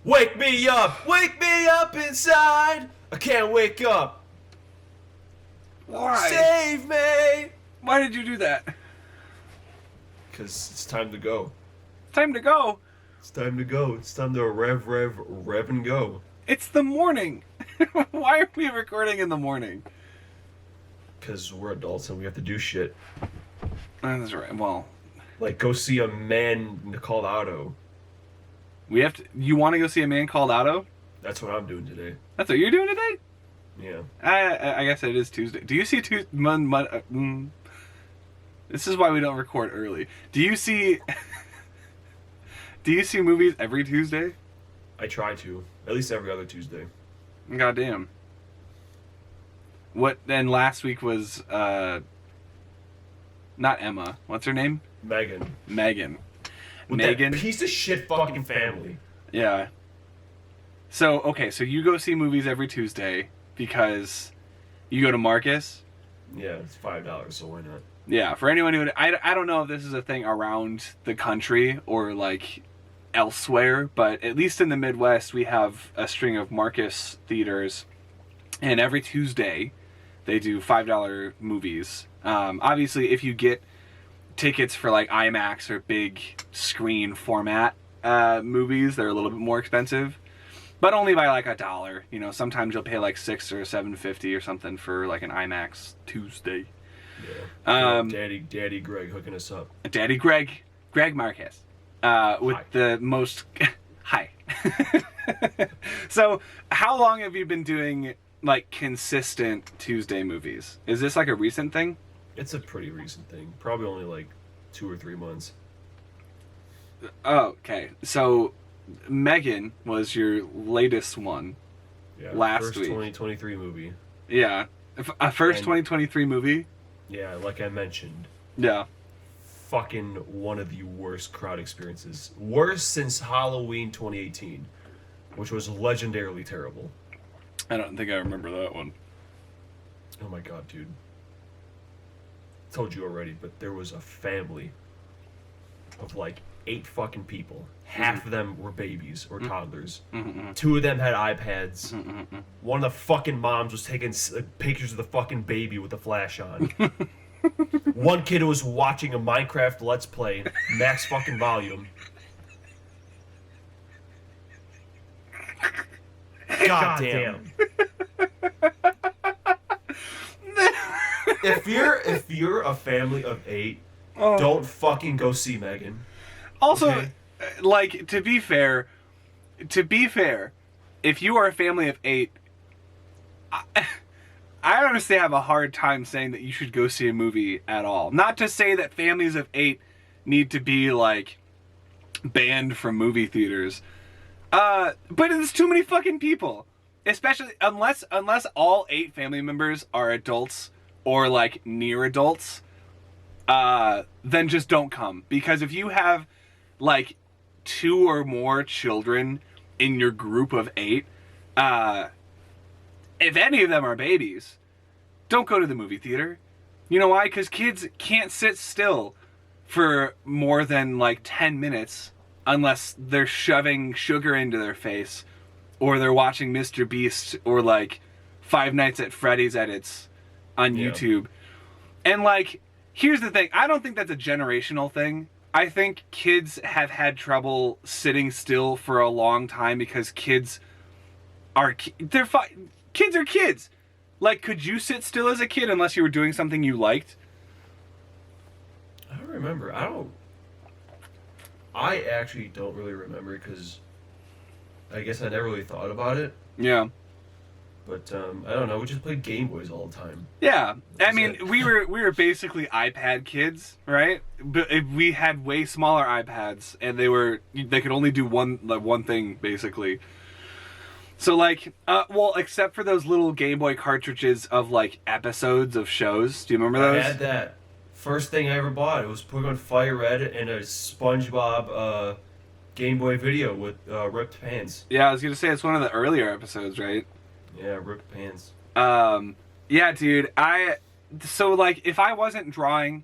Wake me up! Wake me up inside! I can't wake up! Why? Save me! Why did you do that? Because it's time to go. Time to go. It's time to go. It's time to rev and go. It's the morning. Why are we recording in the morning? Because we're adults and we have to do shit. That's right. Well, like go see a man called Otto. we have to. You want to go see a man called Otto? That's what I'm doing today. That's what you're doing today? Yeah. I guess it is Tuesday. Do you see This is why we don't record early. Do you see movies every Tuesday? I try to. At least every other Tuesday. Goddamn. What then last week was not Emma. What's her name? Megan. With Megan. That piece of shit fucking family. Yeah. So, okay, so you go see movies every Tuesday because you go to Marcus? Yeah, it's $5, so why not? Yeah, for anyone who... I don't know if this is a thing around the country or, like, elsewhere, but at least in the Midwest, we have a string of Marcus theaters, and every Tuesday, they do $5 movies. Obviously, if you get tickets for, like, IMAX or big screen format movies, they're a little bit more expensive. But only by like $1. You know, sometimes you'll pay like $6 or $7.50 or something for like an IMAX Tuesday. Yeah. Daddy Greg hooking us up. Daddy Greg Marquez, with Hi. the most. Hi. So, how long have you been doing like consistent Tuesday movies? Is this like a recent thing? It's a pretty recent thing. Probably only like 2 or 3 months. Oh, okay. So, Megan was your latest one. Yeah. Last first week. 2023 movie. Yeah. A first 2023 movie? Yeah, like I mentioned. Yeah. Fucking one of the worst crowd experiences. Worst since Halloween 2018, which was legendarily terrible. I don't think I remember that one. Oh my god, dude. I told you already, but there was a family of like 8 fucking people. Half of them were babies or toddlers. 2 of them had iPads. One of the fucking moms was taking pictures of the fucking baby with the flash on. One kid was watching a Minecraft Let's Play, max fucking volume. God damn. If you're a family of 8, don't fucking go see Megan. Also, Okay. like, to be fair, if you are a family of 8, I honestly have a hard time saying that you should go see a movie at all. Not to say that families of 8 need to be, like, banned from movie theaters. But it's too many fucking people. Especially, unless all 8 family members are adults or, like, near adults, then just don't come. Because if you have, like, 2 or more children in your group of 8, if any of them are babies, don't go to the movie theater. You know why? Because kids can't sit still for more than like 10 minutes unless they're shoving sugar into their face or they're watching Mr. Beast or like Five Nights at Freddy's edits on YouTube. And like, here's the thing. I don't think that's a generational thing. I think kids have had trouble sitting still for a long time because kids are kids are kids. Like, could you sit still as a kid unless you were doing something you liked? I don't remember. I actually don't really remember because I guess I never really thought about it. Yeah. But I don't know. We just played Game Boys all the time. Yeah, I mean, we were basically iPad kids, right? But we had way smaller iPads, and they could only do one thing basically. So like, well, except for those little Game Boy cartridges of like episodes of shows. Do you remember those? I had that. First thing I ever bought. It was Pokemon Fire Red and a SpongeBob Game Boy video with ripped pants. Yeah, I was gonna say it's one of the earlier episodes, right? Yeah, ripped pants. Yeah, dude. So like, if I wasn't drawing,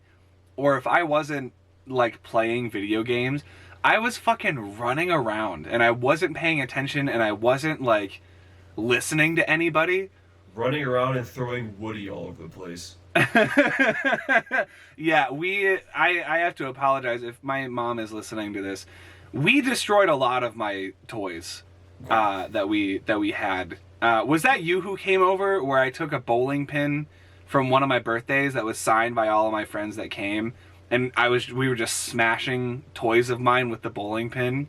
or if I wasn't like playing video games, I was fucking running around, and I wasn't paying attention, and I wasn't, like, listening to anybody. Running around and throwing Woody all over the place. Yeah, I have to apologize if my mom is listening to this. We destroyed a lot of my toys that we had. Was that you who came over where I took a bowling pin from one of my birthdays that was signed by all of my friends that came, and we were just smashing toys of mine with the bowling pin?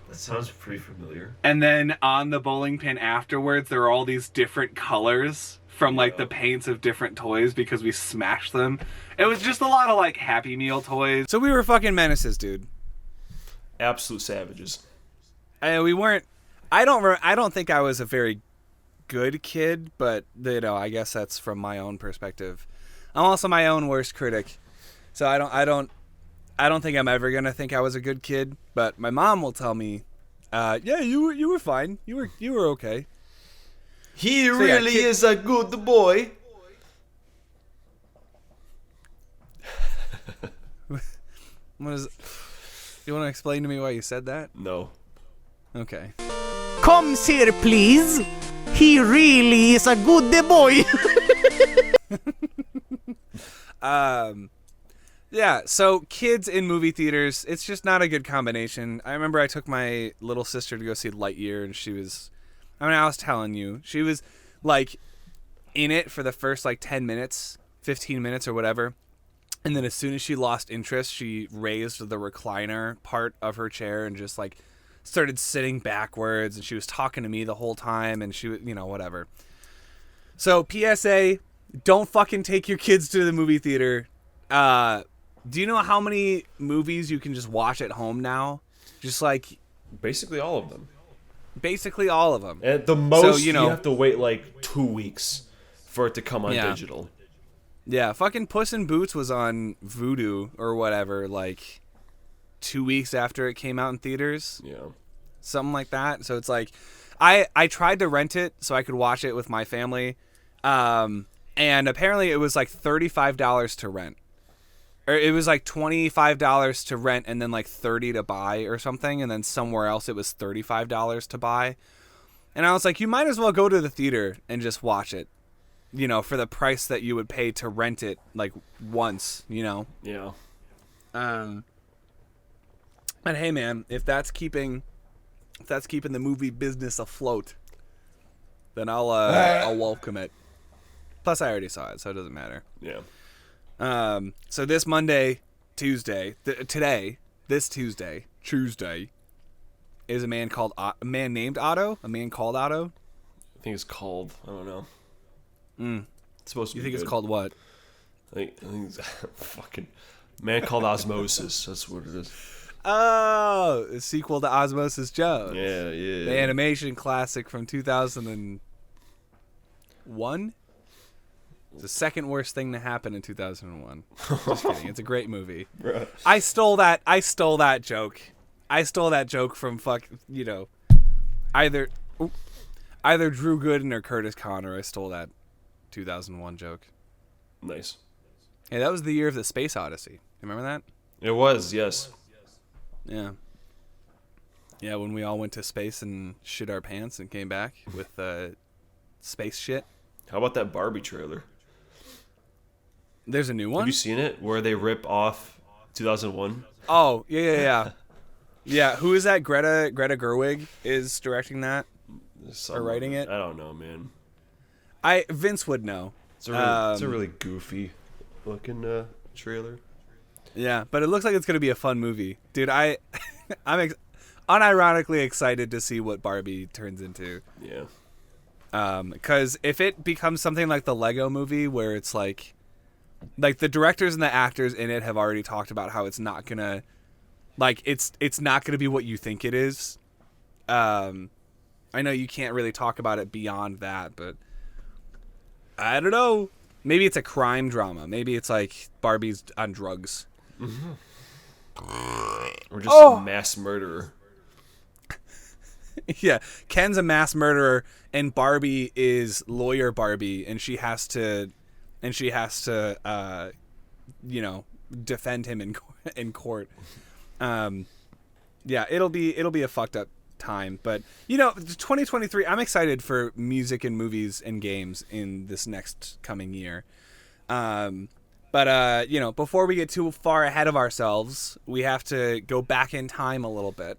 That sounds pretty familiar. And then on the bowling pin afterwards, there are all these different colors from like the paints of different toys because we smashed them. It was just a lot of like Happy Meal toys. So we were fucking menaces, dude. Absolute savages. And we weren't. I don't think I was a very good kid, but you know, I guess that's from my own perspective. I'm also my own worst critic, so I don't think I'm ever gonna think I was a good kid. But my mom will tell me, yeah, you were fine. You were okay. He really is a good boy. What is? You want to explain to me why you said that? No. Okay. Comes here, please. He really is a good boy. Yeah, so kids in movie theaters, it's just not a good combination. I remember I took my little sister to go see Lightyear, and I was telling you, she was like in it for the first like 10 minutes, 15 minutes or whatever. And then as soon as she lost interest, she raised the recliner part of her chair and just like started sitting backwards, and she was talking to me the whole time, and she was, you know, whatever. So PSA, don't fucking take your kids to the movie theater. Do you know how many movies you can just watch at home now? Just like Basically all of them. basically all of them. At the most, you know- you have to wait like 2 weeks for it to come on Yeah. digital. Yeah, fucking Puss in Boots was on Vudu or whatever, like 2 weeks after it came out in theaters. Yeah. Something like that. So it's like, I tried to rent it so I could watch it with my family. And apparently it was like $35 to rent. Or it was like $25 to rent and then like $30 to buy or something. And then somewhere else it was $35 to buy. And I was like, you might as well go to the theater and just watch it, you know, for the price that you would pay to rent it like once, you know? Yeah. But hey, man, if that's keeping the movie business afloat, then I'll welcome it. Plus, I already saw it, so it doesn't matter. Yeah. So this Tuesday, is a man named Otto, a man called Otto. I think it's called, I don't know. It's supposed to You be think it's good. called what? I think it's fucking Man Called Osmosis. That's what it is. Oh, a sequel to Osmosis Jones. Yeah. The animation classic from 2001. The second worst thing to happen in 2001. Just kidding. It's a great movie. Bruh. I stole that joke. I stole that joke from either Drew Gooden or Curtis Connor. I stole that 2001 joke. Nice. Hey, that was the year of the Space Odyssey. Remember that? It was, yes. Yeah. Yeah, when we all went to space and shit our pants and came back with space shit. How about that Barbie trailer? There's a new one? Have you seen it? Where they rip off 2001? Oh, yeah. Yeah, who is that? Greta Gerwig is directing that? Or writing it? I don't know, man. Vince would know. It's a really goofy looking trailer. Yeah, but it looks like it's going to be a fun movie. Dude, I'm unironically excited to see what Barbie turns into. Yeah. Because if it becomes something like the Lego movie where it's like the directors and the actors in it have already talked about how it's not going to it's not going to be what you think it is. I know you can't really talk about it beyond that, but I don't know. Maybe it's a crime drama. Maybe it's like Barbie's on drugs. Mm-hmm. Or just a mass murderer. Yeah, Ken's a mass murderer, and Barbie is lawyer Barbie, and she has to, defend him in court. Yeah, it'll be a fucked up time, but 2023. I'm excited for music and movies and games in this next coming year. But before we get too far ahead of ourselves, we have to go back in time a little bit.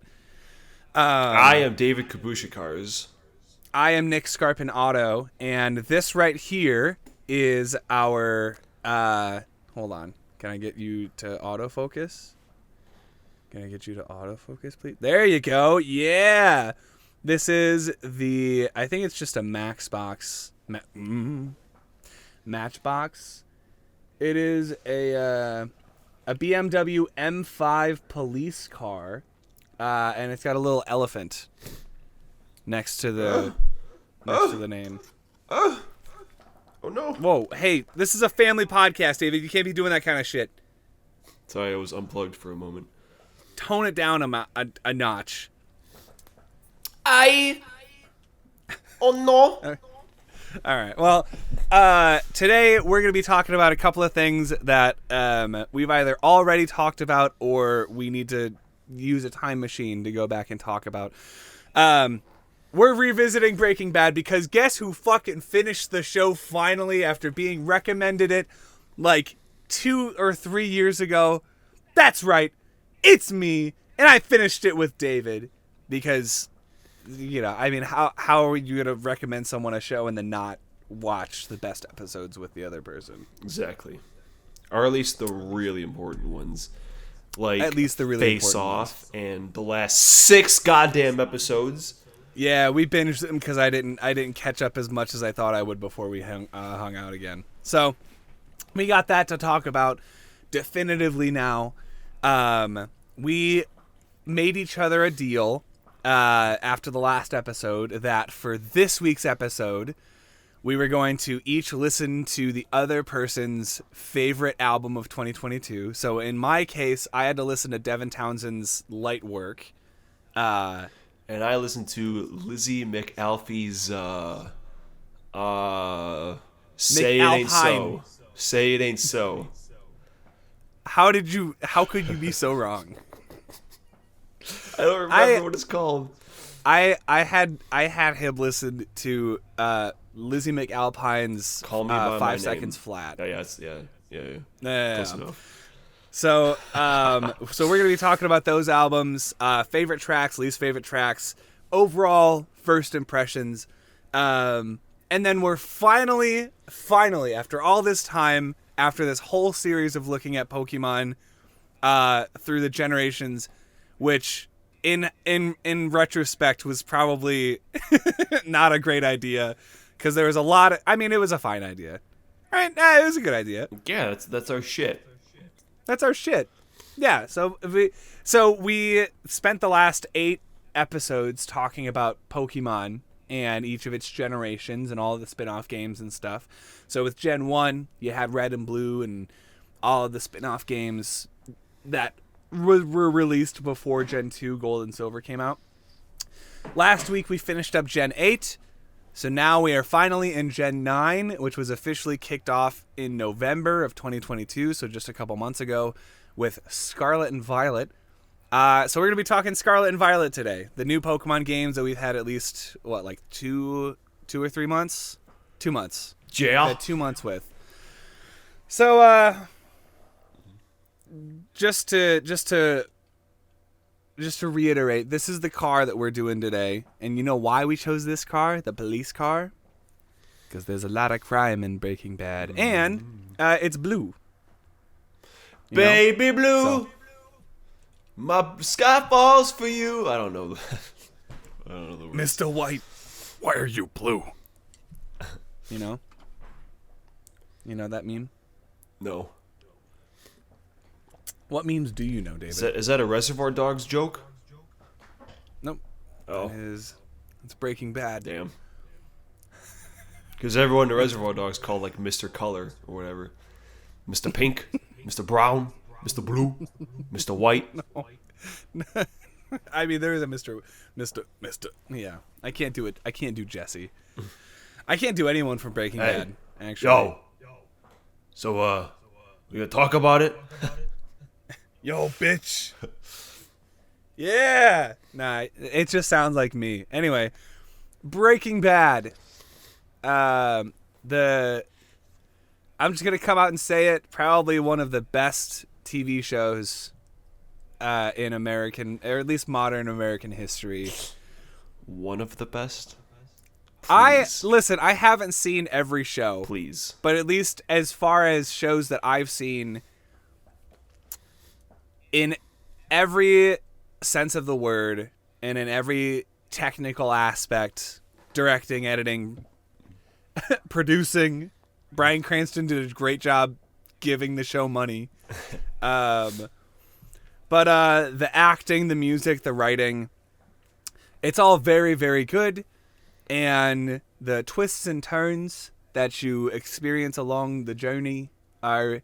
I am David Kabushikars. I am Nick Scarpin Auto, and this right here is our. Hold on, can I get you to autofocus? Can I get you to autofocus, please? There you go. Yeah, this is I think it's just a Matchbox. It is a BMW M5 police car, and it's got a little elephant next to the name. Oh no! Whoa! Hey, this is a family podcast, David. You can't be doing that kind of shit. Sorry, I was unplugged for a moment. Tone it down a notch. Oh no! All right. Well, today we're going to be talking about a couple of things that we've either already talked about or we need to use a time machine to go back and talk about. We're revisiting Breaking Bad because guess who fucking finished the show finally after being recommended it like 2 or 3 years ago? That's right. It's me. And I finished it with David because, how are you going to recommend someone a show and then not watch the best episodes with the other person? Exactly. Or at least the really important ones. Like at least the really Face important Off ones. And the last 6 goddamn episodes. Yeah, we binged them because I didn't catch up as much as I thought I would before we hung out again. So we got that to talk about definitively now. We made each other a deal after the last episode that for this week's episode we were going to each listen to the other person's favorite album of 2022. So in my case, I had to listen to Devin Townsend's Lightwork. And I listened to Lizzy McAlpine's Say It Ain't So. Say It Ain't So. How could you be so wrong? I don't remember what it's called. I had him listen to Lizzy McAlpine's Call Me by My 5 Name. Seconds Flat. Yeah. Close enough. So we're gonna be talking about those albums, favorite tracks, least favorite tracks, overall first impressions, and then we're finally after all this time, after this whole series of looking at Pokemon through the generations, which in retrospect was probably not a great idea because there was a lot of, it was a fine idea, right? It was a good idea. Yeah, that's our shit. That's our shit. Yeah, so we spent the last 8 episodes talking about Pokemon and each of its generations and all of the spin-off games and stuff. So with Gen 1, you had Red and Blue and all of the spin-off games that were released before Gen 2, Gold and Silver came out. Last week we finished up Gen 8. So now we are finally in Gen 9, which was officially kicked off in November of 2022, so just a couple months ago, with Scarlet and Violet. So we're going to be talking Scarlet and Violet today. The new Pokemon games that we've had at least, 2 or 3 months? 2 months. Yeah. We've had 2 months with. So, just to reiterate, this is the car that we're doing today. And you know why we chose this car? The police car? Because there's a lot of crime in Breaking Bad. And it's blue. Baby Blue, So- my sky falls for you. I don't know the words. Mr. White, why are you blue? You know? You know that meme? No. What memes do you know, David? Is that a Reservoir Dogs joke? Nope. Oh, It's Breaking Bad. damn. Because everyone in the Reservoir Dogs called like Mr. Color or whatever. Mr. Pink, Mr. Brown, Mr. Blue, Mr. White. There is a Mr. Yeah. I can't do it. I can't do Jesse. I can't do anyone from Breaking Hey. Bad, actually. Yo. So, we gonna talk about it? Yo, bitch. Yeah. Nah, it just sounds like me. Anyway, Breaking Bad. I'm just gonna come out and say it. Probably one of the best TV shows in American, or at least modern American history. One of the best. Listen. I haven't seen every show, Please. but at least as far as shows that I've seen, in every sense of the word and in every technical aspect, directing, editing, producing, Bryan Cranston did a great job giving the show money. But the acting, the music, the writing, it's all very, very good. And the twists and turns that you experience along the journey are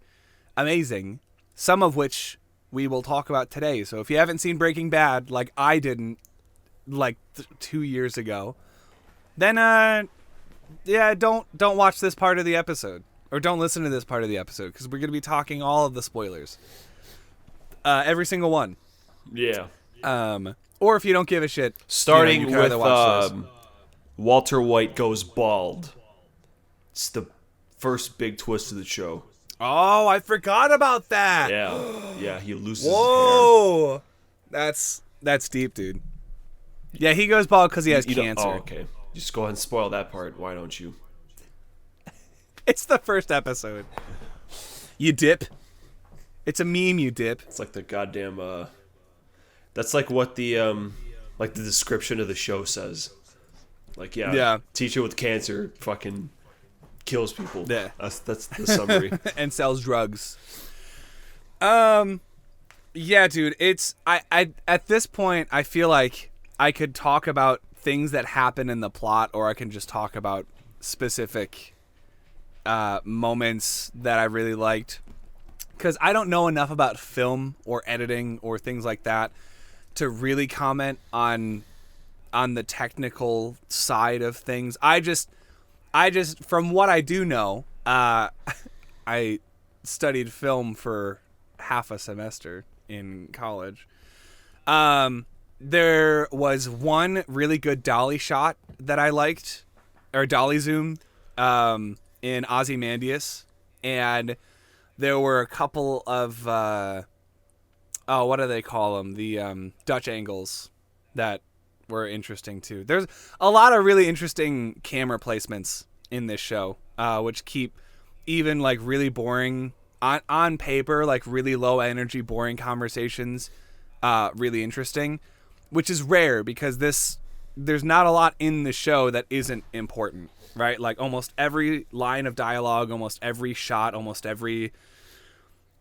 amazing. Some of which we will talk about today. So if you haven't seen Breaking Bad, like I didn't, like 2 years ago, then don't watch this part of the episode, or don't listen to this part of the episode, because we're going to be talking all of the spoilers, every single one. Yeah. Or if you don't give a shit, Starting you can with either watch this. Walter White goes bald. It's the first big twist of the show. Oh, I forgot about that. Yeah, he loses his hair. Whoa, that's deep, dude. Yeah, he goes bald because he has cancer. Oh, okay. Just go ahead and spoil that part. Why don't you? It's the first episode. You dip. It's a meme. You dip. It's like the goddamn. That's like what the description of the show says. Like Yeah. Teacher with cancer fucking kills people. Yeah. That's the summary. And sells drugs. Yeah, dude. It's I at this point I feel like I could talk about things that happen in the plot, or I can just talk about specific moments that I really liked, because I don't know enough about film or editing or things like that to really comment on the technical side of things. I just from what I do know, I studied film for half a semester in college. There was one really good dolly shot that I liked, or dolly zoom, in Ozymandias, and there were a couple of what do they call them? The Dutch angles that were interesting too. There's a lot of really interesting camera placements in this show, which keep even like really boring on paper, like really low energy, boring conversations, really interesting, which is rare because there's not a lot in the show that isn't important, right? Like almost every line of dialogue, almost every shot, almost every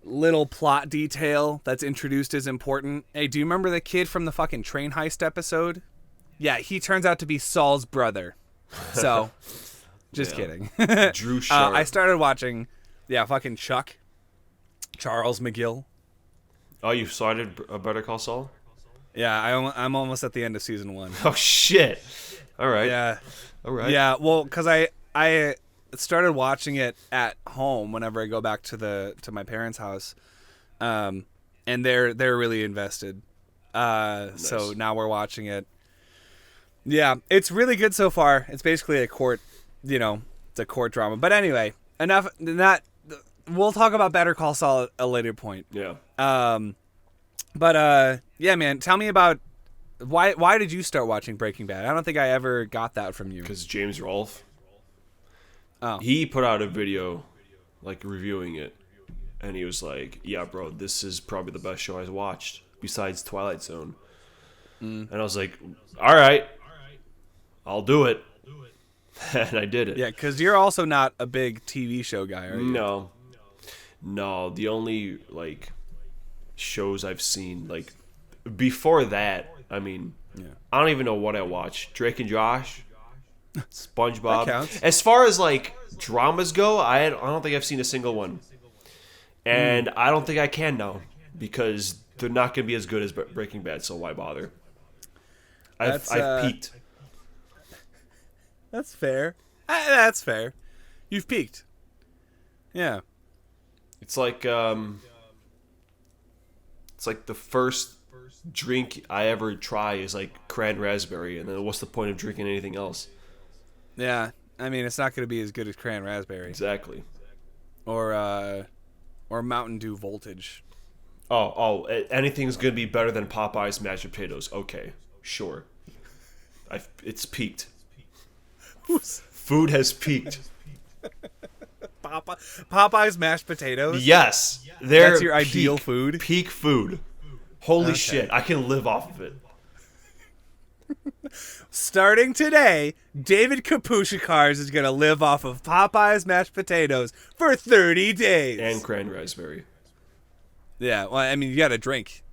little plot detail that's introduced is important. Hey, do you remember the kid from the fucking train heist episode? Yeah, he turns out to be Saul's brother. So, just kidding. Drew Sharp. I started watching, fucking Chuck. Charles McGill. Oh, you started Better Call Saul? Yeah, I'm almost at the end of season 1. Oh, shit. All right. Yeah. All right. Yeah, well, because I started watching it at home whenever I go back to my parents' house, and they're really invested. Nice. So now we're watching it. Yeah, it's really good so far. It's basically a court, it's a court drama. But anyway, enough that. We'll talk about Better Call Saul at a later point. Yeah. But yeah, man, tell me about why did you start watching Breaking Bad? I don't think I ever got that from you. Because James Rolfe. Oh. He put out a video, like, reviewing it. And he was like, yeah, bro, this is probably the best show I've watched, besides Twilight Zone. And I was like, all right, I'll do it. And I did it. Yeah, because you're also not a big TV show guy, are you? No, the only, like, shows I've seen, like, before that, I mean, I don't even know what I watched. Drake and Josh, SpongeBob. That counts. As far as, like, dramas go, I don't think I've seen a single one. And I don't think I can now, because they're not going to be as good as Breaking Bad, so why bother? I've peaked. That's fair. That's fair. You've peaked. Yeah. It's like the first drink I ever try is like cran raspberry, and then what's the point of drinking anything else? Yeah, I mean, it's not going to be as good as cran raspberry Exactly. or Mountain Dew Voltage. Anything's gonna be better than Popeye's mashed potatoes. Okay, sure. It's peaked. Food has peaked. Popeye's mashed potatoes. Yes, That's your ideal food? Peak food. Holy shit, I can live off of it. Starting today, David Kapushikars is going to live off of Popeye's mashed potatoes for 30 days. And cran raspberry. Yeah, well, I mean, you got to drink.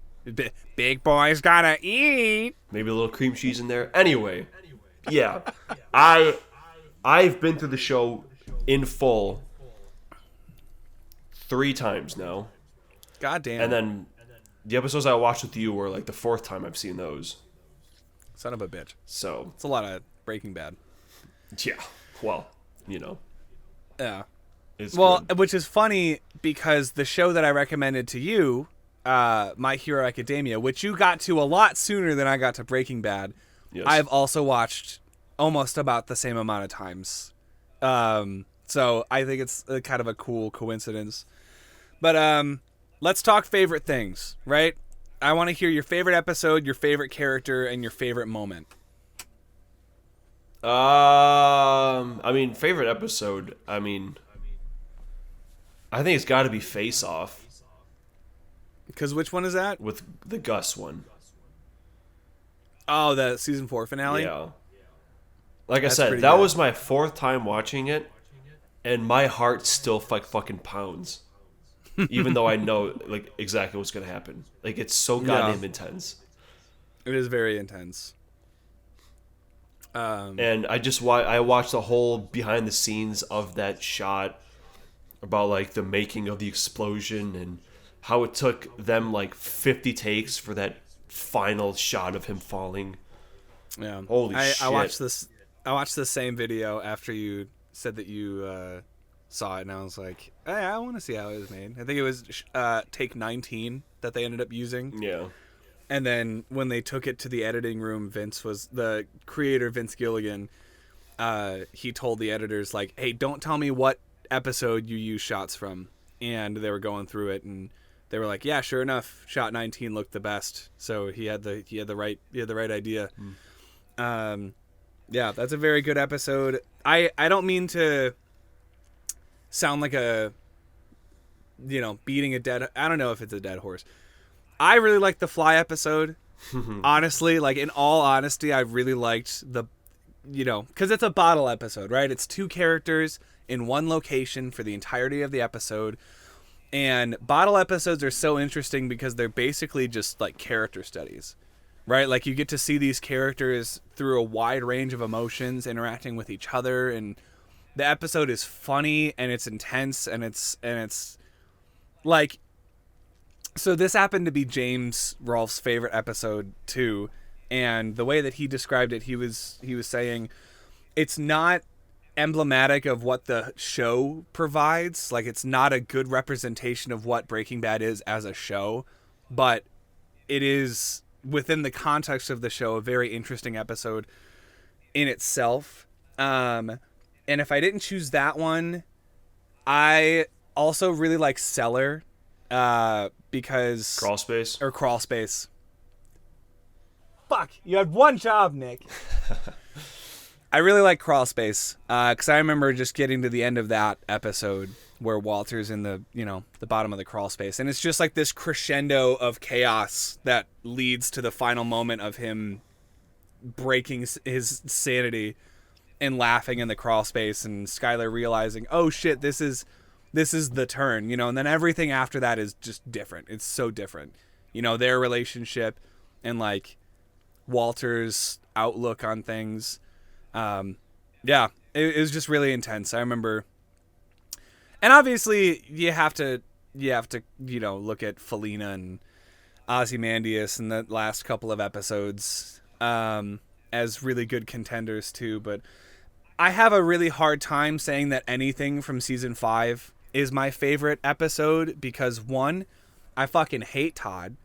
Big boys got to eat. Maybe a little cream cheese in there. Anyway, yeah. I've been through the show in full 3 times now. God damn. And then the episodes I watched with you were like the 4th time I've seen those. Son of a bitch. So It's a lot of Breaking Bad. yeah, well, you know. Yeah. It's Well, good. which is funny because the show that I recommended to you, My Hero Academia, which you got to a lot sooner than I got to Breaking Bad, Yes. I've also watched almost about the same amount of times. So I think it's kind of a cool coincidence. But let's talk favorite things, right? I want to hear your favorite episode, your favorite character, and your favorite moment. I mean, favorite episode. I mean, I think it's got to be Face Off Because which one is that? with the Gus one. Oh, the season 4 finale? Yeah. Like That's I said, pretty that good. was my 4th time watching it, and my heart still fucking pounds. Even though I know like exactly what's gonna happen. Like it's so goddamn intense. It is very intense. And I watched the whole behind the scenes of that shot about like the making of the explosion and how it took them like 50 takes for that final shot of him falling. Yeah. Holy I shit. I watched the same video after you said that you saw it, and I was like, hey, I want to see how it was made. I think it was take 19 that they ended up using. Yeah. And then when they took it to the editing room, the creator, Vince Gilligan, he told the editors, like, hey, don't tell me what episode you use shots from. And they were going through it, and they were like, yeah, sure enough, shot 19 looked the best. So he had the right idea. Yeah, that's a very good episode. I don't mean to sound like beating a dead... I don't know if it's a dead horse. I really liked the Fly episode. Honestly, like, in all honesty, I really liked because it's a bottle episode, right? It's 2 characters in one location for the entirety of the episode. And bottle episodes are so interesting because they're basically just, like, character studies, right? Like, you get to see these characters through a wide range of emotions interacting with each other, and the episode is funny and it's intense and it's like, so this happened to be James Rolfe's favorite episode too, and the way that he described it, he was saying it's not emblematic of what the show provides, like it's not a good representation of what Breaking Bad is as a show, but it is within the context of the show a very interesting episode in itself. And if I didn't choose that one, I also really like Cellar, because... Crawl Space. Crawl Space. Fuck, you had one job, Nick. I really like Crawl Space, because I remember just getting to the end of that episode where Walter's in the bottom of the crawl space, and it's just like this crescendo of chaos that leads to the final moment of him breaking his sanity and laughing in the crawl space, and Skylar realizing, oh shit, this is the turn, and then everything after that is just different. It's so different, their relationship and like Walter's outlook on things. Yeah, it was just really intense. I remember, and obviously you have to look at Felina and Ozymandias in the last couple of episodes as really good contenders too, but I have a really hard time saying that anything from season 5 is my favorite episode because, one, I fucking hate Todd.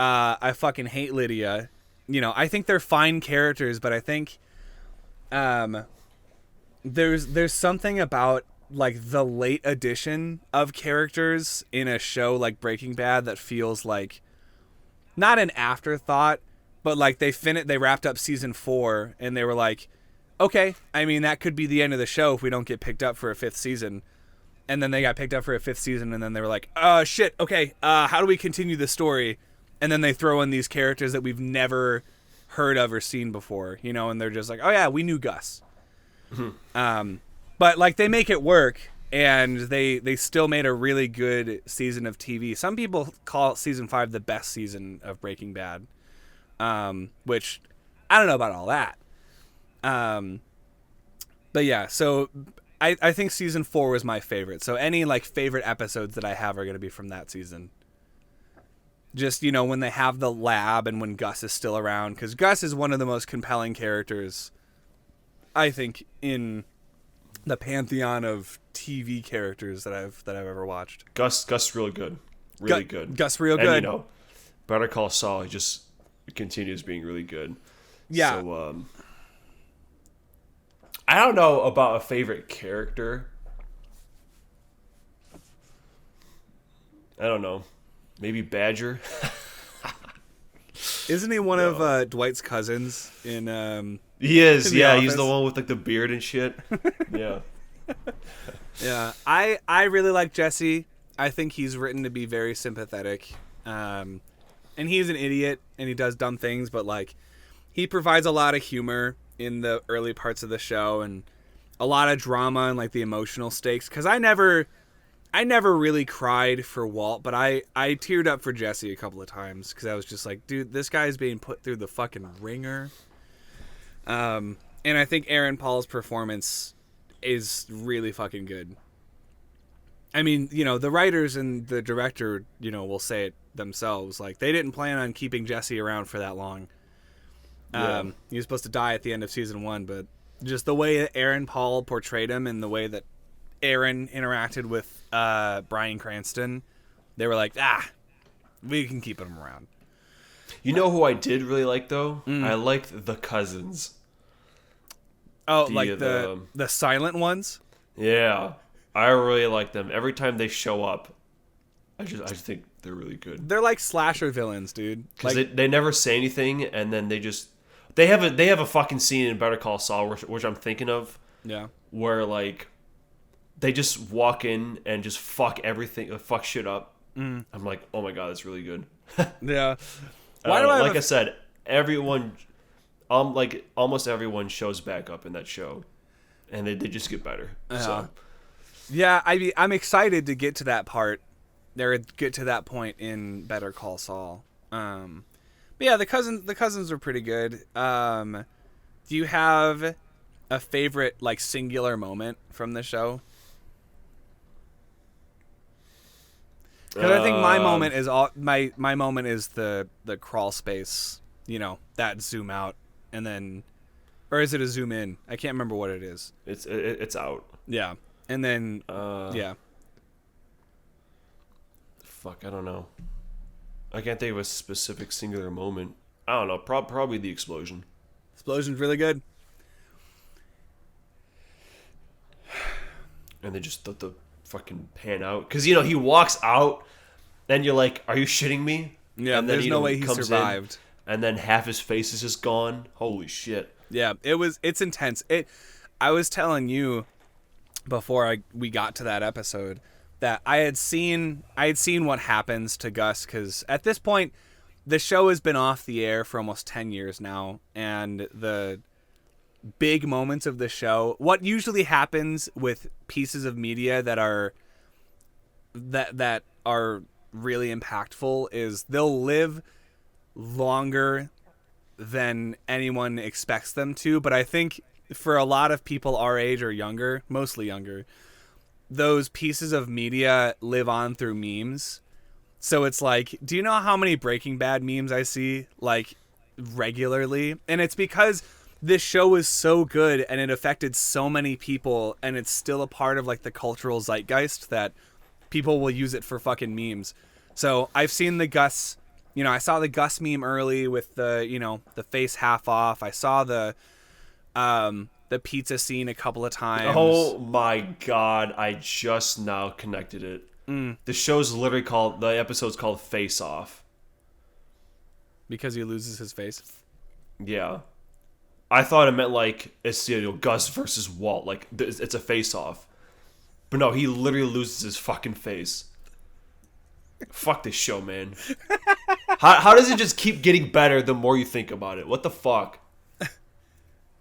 I fucking hate Lydia. You know, I think they're fine characters, but I think there's something about like the late addition of characters in a show like Breaking Bad that feels like not an afterthought, but like they wrapped up season 4 and they were like, okay, I mean that could be the end of the show if we don't get picked up for a 5th season. And then they got picked up for a 5th season, and then they were like, shit, okay, how do we continue the story? And then they throw in these characters that we've never heard of or seen before, you know, and they're just like, oh yeah, we knew Gus. But like they make it work, and they still made a really good season of TV. Some people call season 5 the best season of Breaking Bad, which I don't know about all that. But yeah, so I think season 4 was my favorite. So any like favorite episodes that I have are going to be from that season. Just, you know, when they have the lab and when Gus is still around, because Gus is one of the most compelling characters, I think, in the pantheon of TV characters that I've ever watched. Gus real good. Really good. Gus real and, good. You know, Better Call Saul just continues being really good. Yeah. So, I don't know about a favorite character. I don't know. Maybe Badger. Isn't he one of Dwight's cousins in He is, in The yeah. Office? He's the one with like the beard and shit. Yeah. Yeah. I really like Jesse. I think he's written to be very sympathetic. And he's an idiot and he does dumb things, but like he provides a lot of humor in the early parts of the show and a lot of drama and like the emotional stakes. Cause I never really cried for Walt, but I teared up for Jesse a couple of times because I was just like, dude, this guy's being put through the fucking ringer. And I think Aaron Paul's performance is really fucking good. I mean, you know, the writers and the director, you know, will say it themselves. Like, they didn't plan on keeping Jesse around for that long. Yeah. He was supposed to die at the end of season 1, but just the way that Aaron Paul portrayed him and the way that Aaron interacted with Bryan Cranston, they were like, we can keep him around. You know who I did really like though? I liked the cousins. Oh, the silent ones? Yeah, I really like them. Every time they show up, I just think they're really good. They're like slasher villains, dude. Because Like, they never say anything, and then they have a fucking scene in Better Call Saul, which I'm thinking of, yeah. where like they just walk in and just fuck everything, fuck shit up. I'm like, oh my god, that's really good. Yeah. Like I said, everyone, like almost everyone shows back up in that show, and they just get better. So Yeah, I'm excited to get to that part. Get to that point in Better Call Saul. But yeah, the cousins are pretty good. Do you have a favorite like singular moment from the show? Because I think my moment is my moment is the crawl space. You know, that zoom out and then, or is it a zoom in? I can't remember what it is. It's out. Yeah, and then yeah. Fuck, I don't know. I can't think of a specific singular moment. I don't know. Probably the explosion. Explosion's really good. And they just the fucking pan out. Because, you know, he walks out, and you're like, are you shitting me? Yeah, and then, there's no way he comes survived. And then half his face is just gone. Holy shit. Yeah, it's intense. I was telling you before we got to that episode that I had seen what happens to Gus, because at this point the show has been off the air for almost 10 years now, and the big moments of the show, what usually happens with pieces of media that are really impactful is they'll live longer than anyone expects them to. But I think for a lot of people our age or younger, mostly younger, those pieces of media live on through memes. So it's like, do you know how many Breaking Bad memes I see like regularly? And it's because this show is so good and it affected so many people, and it's still a part of like the cultural zeitgeist that people will use it for fucking memes. So I've seen the Gus I saw the Gus meme early with the face half off. I saw the pizza scene a couple of times. Oh my god, I just now connected it. The show's literally the episode's called Face Off. Because he loses his face. Yeah. I thought it meant like it's Gus versus Walt, like it's a face off. But no, he literally loses his fucking face. Fuck this show, man. How does it just keep getting better the more you think about it? What the fuck?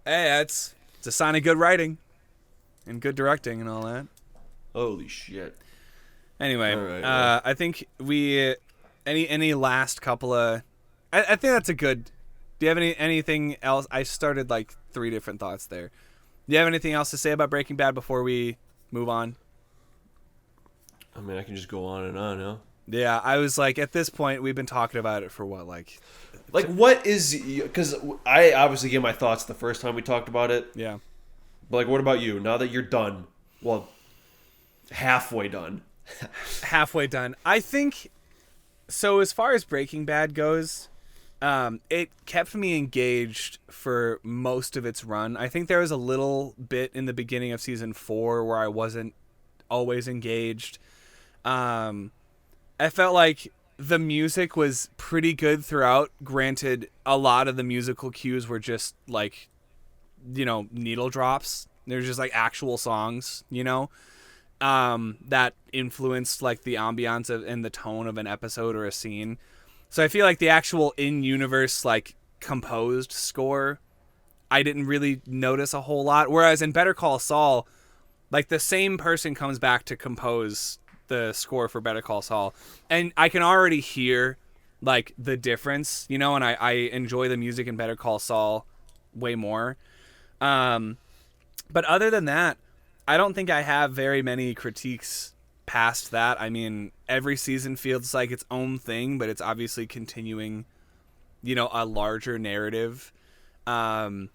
Hey, it's a sign of good writing and good directing and all that. Holy shit. Anyway, Right. I think we any last couple of I think that's a good. Do you have anything else? I started like 3 different thoughts there. Do you have anything else to say about Breaking Bad before we move on? I mean, I can just go on and on, huh? Yeah, I was like, at this point, we've been talking about it for what, like what is... Because I obviously gave my thoughts the first time we talked about it. Yeah. But, like, what about you? Now that you're done. Well, halfway done. Halfway done. I think... So, as far as Breaking Bad goes, it kept me engaged for most of its run. I think there was a little bit in the beginning of season 4 where I wasn't always engaged. I felt like the music was pretty good throughout. Granted, a lot of the musical cues were just like, needle drops. They're just like actual songs, that influenced like the ambiance and the tone of an episode or a scene. So I feel like the actual in-universe like composed score, I didn't really notice a whole lot. Whereas in Better Call Saul, like the same person comes back to compose the score for Better Call Saul, and I can already hear like the difference, and I enjoy the music in Better Call Saul way more. But other than that, I don't think I have very many critiques past that. I mean, every season feels like its own thing, but it's obviously continuing, a larger narrative. Bryan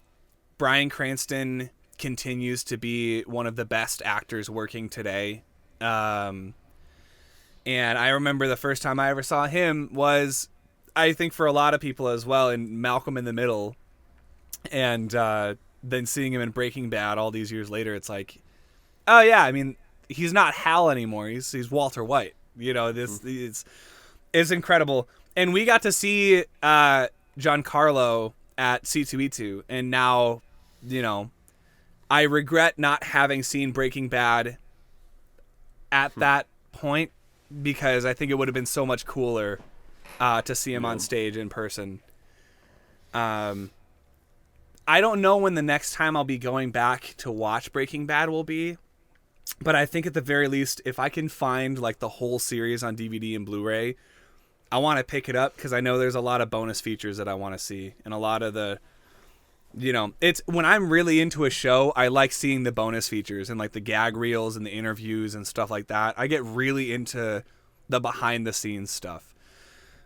Cranston continues to be one of the best actors working today. And I remember the first time I ever saw him was, I think for a lot of people as well, in Malcolm in the Middle. And then seeing him in Breaking Bad all these years later, it's like, oh yeah, I mean, he's not Hal anymore. He's Walter White. This is incredible. And we got to see Giancarlo at C2E2, and now, I regret not having seen Breaking Bad at that point, because I think it would have been so much cooler to see him on stage in person. I don't know when the next time I'll be going back to watch Breaking Bad will be, but I think at the very least, if I can find like the whole series on DVD and Blu-ray, I want to pick it up because I know there's a lot of bonus features that I want to see, and a lot of the, it's when I'm really into a show, I like seeing the bonus features and like the gag reels and the interviews and stuff like that. I get really into the behind the scenes stuff.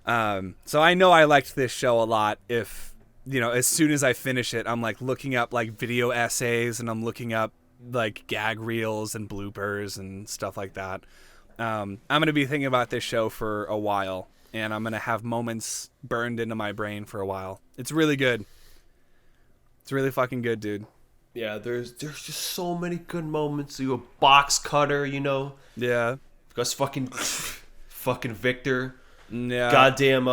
So I know I liked this show a lot. If, as soon as I finish it, I'm like looking up like video essays, and I'm looking up like gag reels and bloopers and stuff like that. I'm going to be thinking about this show for a while, and I'm going to have moments burned into my brain for a while. It's really good. It's really fucking good, dude. Yeah, there's just so many good moments. You a box cutter, Yeah. Gus fucking Victor. Yeah. Goddamn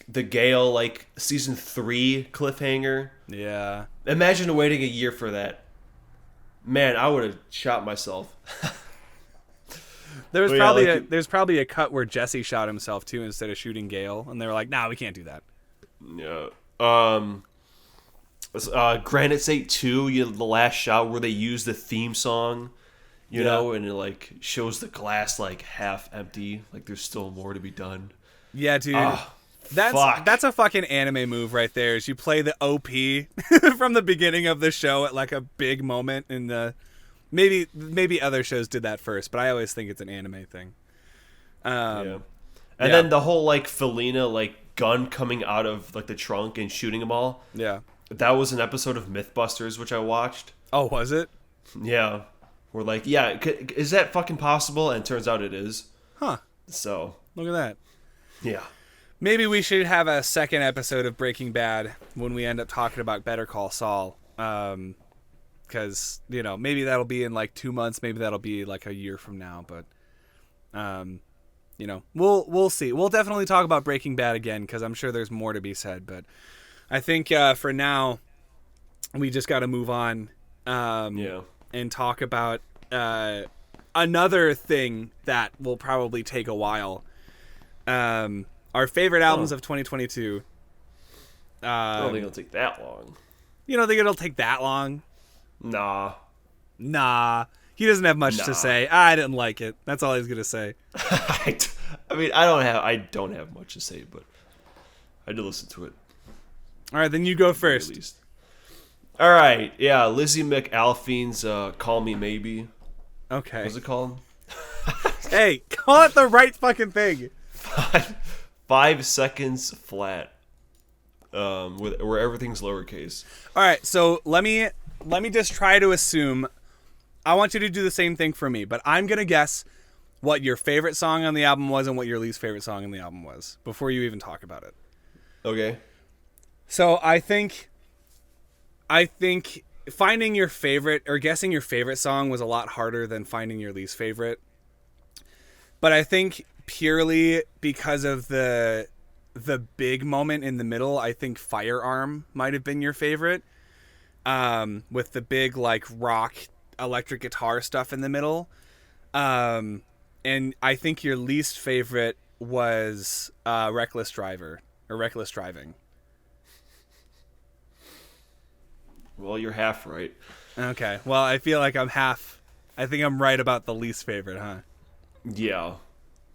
the Gale like season 3 cliffhanger. Yeah. Imagine waiting a year for that. Man, I would have shot myself. There's Well, probably a cut where Jesse shot himself too instead of shooting Gale, and they were like, "Nah, we can't do that." Yeah. Granite State 2, the last shot where they use the theme song, you know, and it like shows the glass like half empty, like there's still more to be done. Yeah, dude. Fuck. That's a fucking anime move right there. Is you play the OP from the beginning of the show at like a big moment in the maybe other shows did that first, but I always think it's an anime thing. And then the whole like Felina like gun coming out of like the trunk and shooting them all. Yeah. That was an episode of Mythbusters which I watched. Oh, was it? Yeah. We're like, yeah, is that fucking possible? And it turns out it is. Huh. So Look at that. Yeah. Maybe we should have a second episode of Breaking Bad when we end up talking about Better Call Saul. Because, maybe that'll be in like 2 months. Maybe that'll be like a year from now. But, we'll see. We'll definitely talk about Breaking Bad again because I'm sure there's more to be said. But I think for now, we just got to move on and talk about another thing that will probably take a while. Our favorite albums of 2022. I don't think it'll take that long. You don't think it'll take that long? Nah. He doesn't have much to say. I didn't like it. That's all he's gonna say. I don't have much to say, but I did listen to it. All right, then you go first. At least. All right, yeah, Lizzy McAlpine's "Call Me Maybe." Okay. What's it called? Hey, call it the right fucking thing. 5 seconds flat. Where everything's lowercase. All right, so let me just try to assume. I want you to do the same thing for me, but I'm gonna guess what your favorite song on the album was and what your least favorite song on the album was before you even talk about it. Okay. So I think finding your favorite or guessing your favorite song was a lot harder than finding your least favorite. But I think purely because of the big moment in the middle, I think Firearm might have been your favorite. With the big like rock electric guitar stuff in the middle. And I think your least favorite was Reckless Driving. Well, you're half right. Okay. Well, I feel like I think I'm right about the least favorite, huh? Yeah.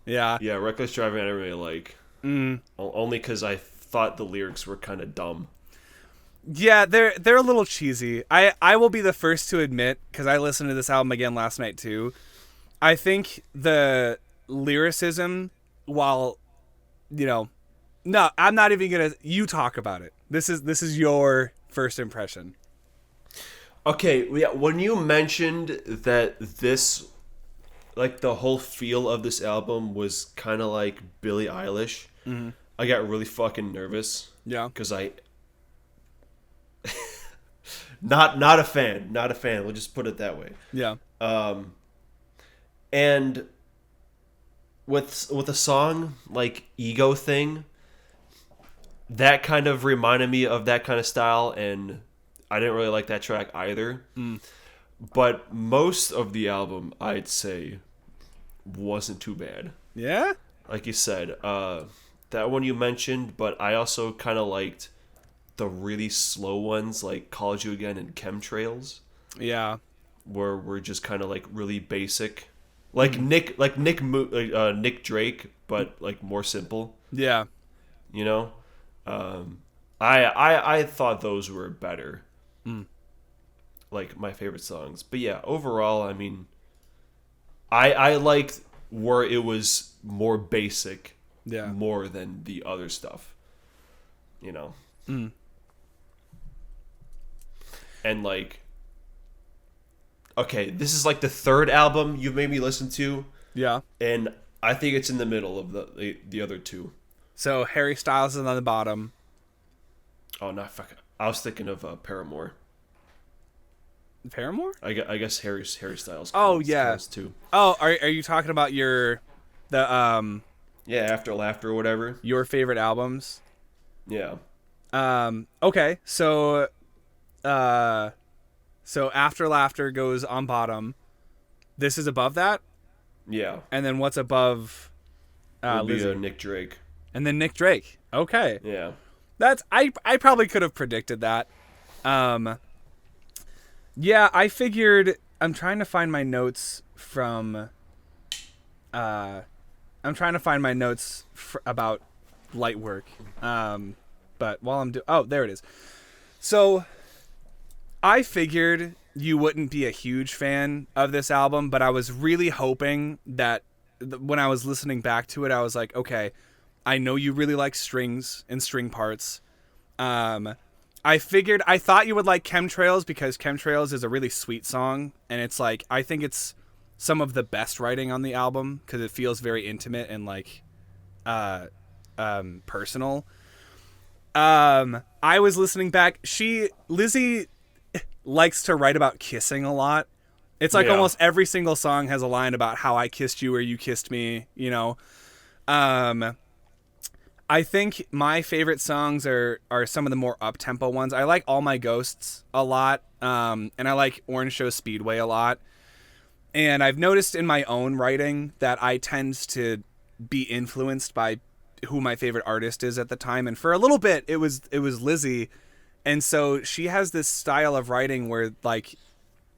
Yeah. Yeah, Reckless Driving I didn't really like. Only because I thought the lyrics were kind of dumb. Yeah, they're a little cheesy. I will be the first to admit, because I listened to this album again last night too. I think the lyricism, while, no, I'm not even gonna. You talk about it. This is your first impression. Okay, yeah. When you mentioned that this, like the whole feel of this album was kind of like Billie Eilish, I got really fucking nervous. Yeah, because not a fan. We'll just put it that way. Yeah. And with a song like Ego Thing, that kind of reminded me of that kind of style, and I didn't really like that track either. But most of the album, I'd say, wasn't too bad. Yeah? Like you said, that one you mentioned, but I also kind of liked the really slow ones like Called You Again and Chemtrails. Yeah. Where we're just kind of like really basic. Like Nick Drake, but like more simple. Yeah. I thought those were better. Like my favorite songs. But yeah, overall, I mean, I liked where it was more basic, more than the other stuff. And like, okay, this is like the third album you've made me listen to. Yeah. And I think it's in the middle of the other two. So Harry Styles is on the bottom. Oh, no, fuck. I was thinking of Paramore. Paramore? I guess Harry Styles. Oh, yeah. Too. Oh, are you talking about yeah, After Laughter or whatever. Your favorite albums? Yeah. Okay, so After Laughter goes on bottom. This is above that? Yeah. And then what's above Lizzy? Nick Drake. And then Nick Drake. Okay. Yeah. That's I probably could have predicted that. Yeah, I figured. I'm trying to find my notes from about Lightwork. But while there it is. So I figured you wouldn't be a huge fan of this album, but I was really hoping that when I was listening back to it, I was like, okay, I know you really like strings and string parts. I thought you would like Chemtrails because Chemtrails is a really sweet song, and it's like, I think it's some of the best writing on the album because it feels very intimate and like personal. I was listening back. Lizzy likes to write about kissing a lot. It's like almost every single song has a line about how I kissed you or you kissed me, you know. I think my favorite songs are some of the more up-tempo ones. I like All My Ghosts a lot, and I like Orange Show Speedway a lot. And I've noticed in my own writing that I tend to be influenced by who my favorite artist is at the time. And for a little bit, it was Lizzy. And so she has this style of writing where, like,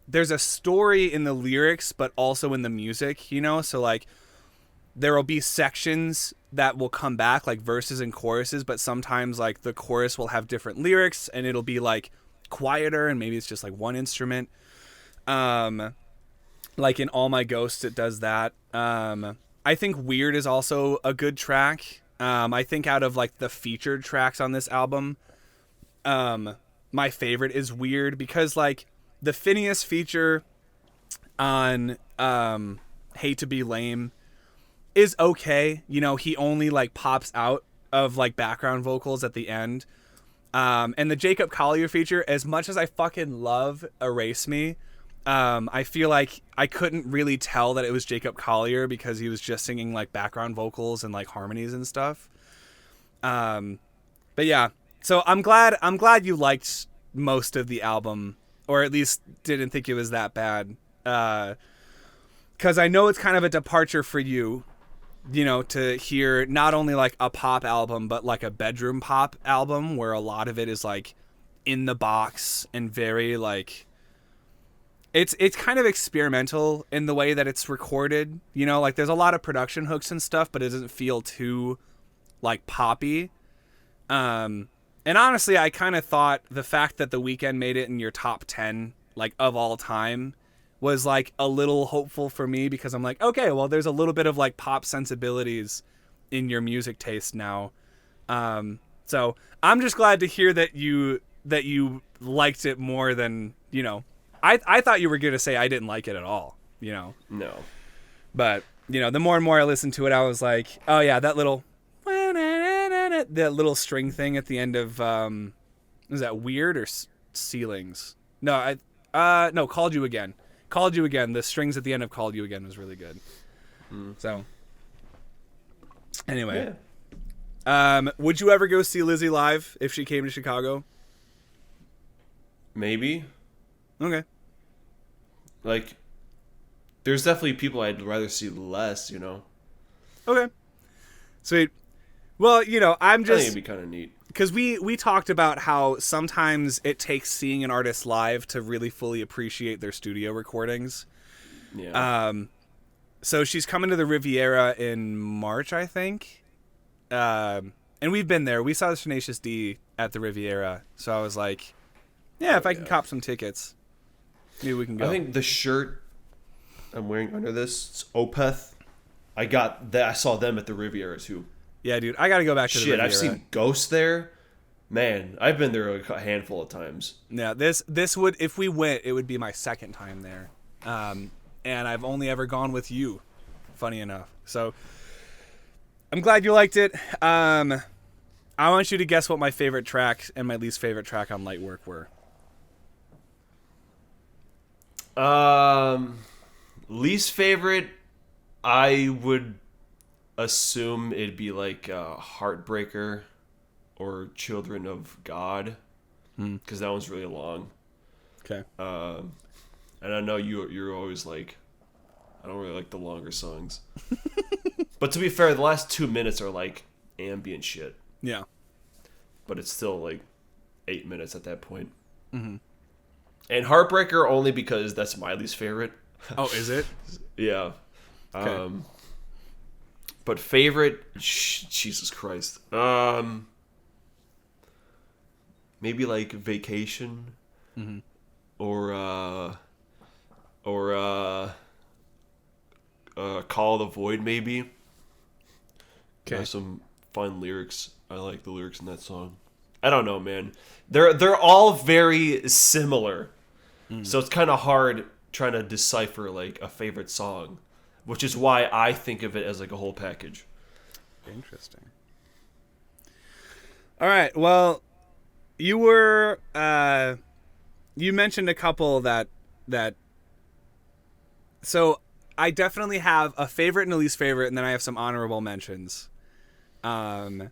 there's a story in the lyrics, but also in the music, you know? So, like, there will be sections that will come back, like verses and choruses, but sometimes, like, the chorus will have different lyrics, and it'll be, like, quieter, and maybe it's just, like, one instrument. Like, in All My Ghosts, it does that. I think Weird is also a good track. I think out of, like, the featured tracks on this album, my favorite is Weird, because, like, the Phineas feature on Hate to Be Lame is okay. You know, he only, like, pops out of, like, background vocals at the end. And the Jacob Collier feature, as much as I fucking love Erase Me, I feel like I couldn't really tell that it was Jacob Collier because he was just singing, like, background vocals and, like, harmonies and stuff. But yeah, so I'm glad you liked most of the album, or at least didn't think it was that bad. 'Cause I know it's kind of a departure for you, you know, to hear not only, like, a pop album, but, like, a bedroom pop album where a lot of it is, like, in the box and very, like, it's kind of experimental in the way that it's recorded, you know, like, there's a lot of production hooks and stuff, but it doesn't feel too, like, poppy. And honestly, I kind of thought the fact that The Weeknd made it in your top 10, like, of all time was, like, a little hopeful for me, because I'm like, okay, well, there's a little bit of, like, pop sensibilities in your music taste now. So I'm just glad to hear that you liked it more than, you know, I thought you were going to say I didn't like it at all, you know? No. But, you know, the more and more I listened to it, I was like, oh yeah, that little string thing at the end of, is that Weird or Ceilings? No, no, Called You Again. Called You Again. The strings at the end of Called You Again was really good. So, anyway. Yeah. Would you ever go see Lizzy live if she came to Chicago? Maybe. Okay. Like, there's definitely people I'd rather see less, you know? Okay. Sweet. Well, you know, I think it'd be kind of neat. Because we talked about how sometimes it takes seeing an artist live to really fully appreciate their studio recordings. Yeah. So she's coming to the Riviera in March, I think. And we've been there. We saw the Tenacious D at the Riviera. So I was like, yeah, if I can cop some tickets, maybe we can go. I think the shirt I'm wearing under this, it's Opeth. I saw them at the Riviera too. Yeah, dude, I got to go back to the Riviera. I've seen Ghost there. Man, I've been there a handful of times. Yeah, this would, if we went, it would be my second time there. And I've only ever gone with you, funny enough. So I'm glad you liked it. I want you to guess what my favorite track and my least favorite track on Lightwork were. Least favorite, I would assume it'd be like Heartbreaker or Children of God, because that one's really long. Okay. And I know you're always like, I don't really like the longer songs. But to be fair, the last 2 minutes are like ambient shit. Yeah. But it's still like 8 minutes at that point. Mm-hmm. And Heartbreaker only because that's my least favorite. Oh, is it? Yeah. Okay. But favorite, Jesus Christ. Maybe like Vacation, or Call of the Void, maybe. Okay. There's some fun lyrics. I like the lyrics in that song. I don't know, man. They're all very similar, so it's kind of hard trying to decipher like a favorite song, which is why I think of it as like a whole package. Interesting. All right. Well, you were you mentioned a couple that so I definitely have a favorite and a least favorite, and then I have some honorable mentions. My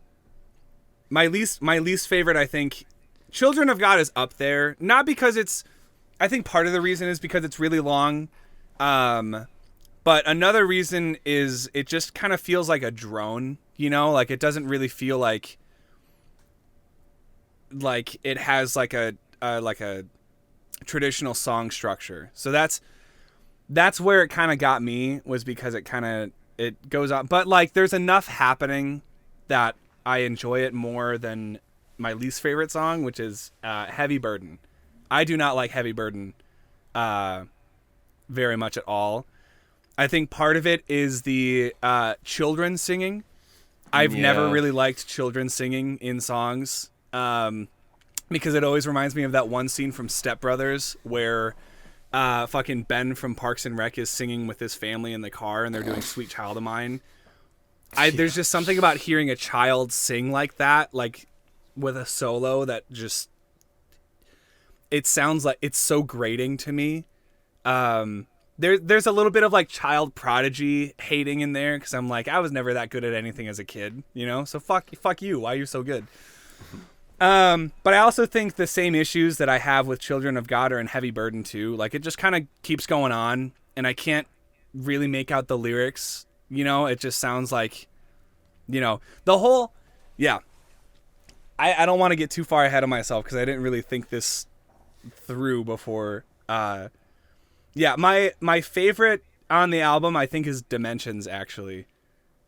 least favorite, I think, Children of God is up there. Not because it's, I think part of the reason is because it's really long. But another reason is it just kind of feels like a drone, you know, like it doesn't really feel like it has like a traditional song structure. So that's where it kind of got me, was because it goes on, but like there's enough happening that I enjoy it more than my least favorite song, which is Heavy Burden. I do not like Heavy Burden very much at all. I think part of it is the children singing. I've never really liked children singing in songs because it always reminds me of that one scene from Step Brothers where fucking Ben from Parks and Rec is singing with his family in the car and they're doing Sweet Child of Mine. There's just something about hearing a child sing like that, like with a solo, that just, it sounds like it's so grating to me. There's a little bit of like child prodigy hating in there because I'm like, I was never that good at anything as a kid, you know? So fuck you. Why are you so good? But I also think the same issues that I have with Children of God are in Heavy Burden too. Like it just kind of keeps going on and I can't really make out the lyrics, you know? It just sounds like, you know, the whole, yeah. I don't want to get too far ahead of myself because I didn't really think this through before. Yeah, my favorite on the album, I think, is Dimensions, actually.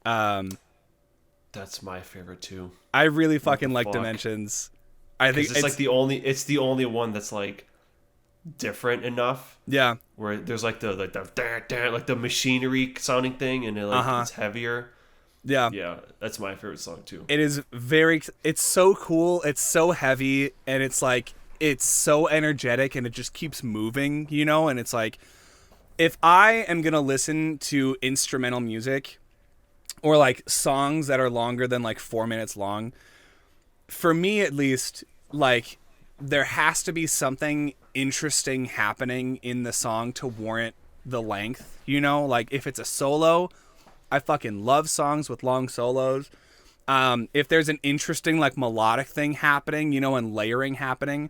That's my favorite too. I really fucking like Dimensions. I think it's like the only one that's like different enough. Yeah. Where there's like the machinery sounding thing, and it's heavier. Yeah. Yeah, that's my favorite song too. It is it's so cool. It's so heavy, and it's like, it's so energetic, and it just keeps moving, you know? And it's like, if I am going to listen to instrumental music or like songs that are longer than like 4 minutes long, for me at least, like there has to be something interesting happening in the song to warrant the length, you know? Like if it's a solo, I fucking love songs with long solos. If there's an interesting like melodic thing happening, you know, and layering happening,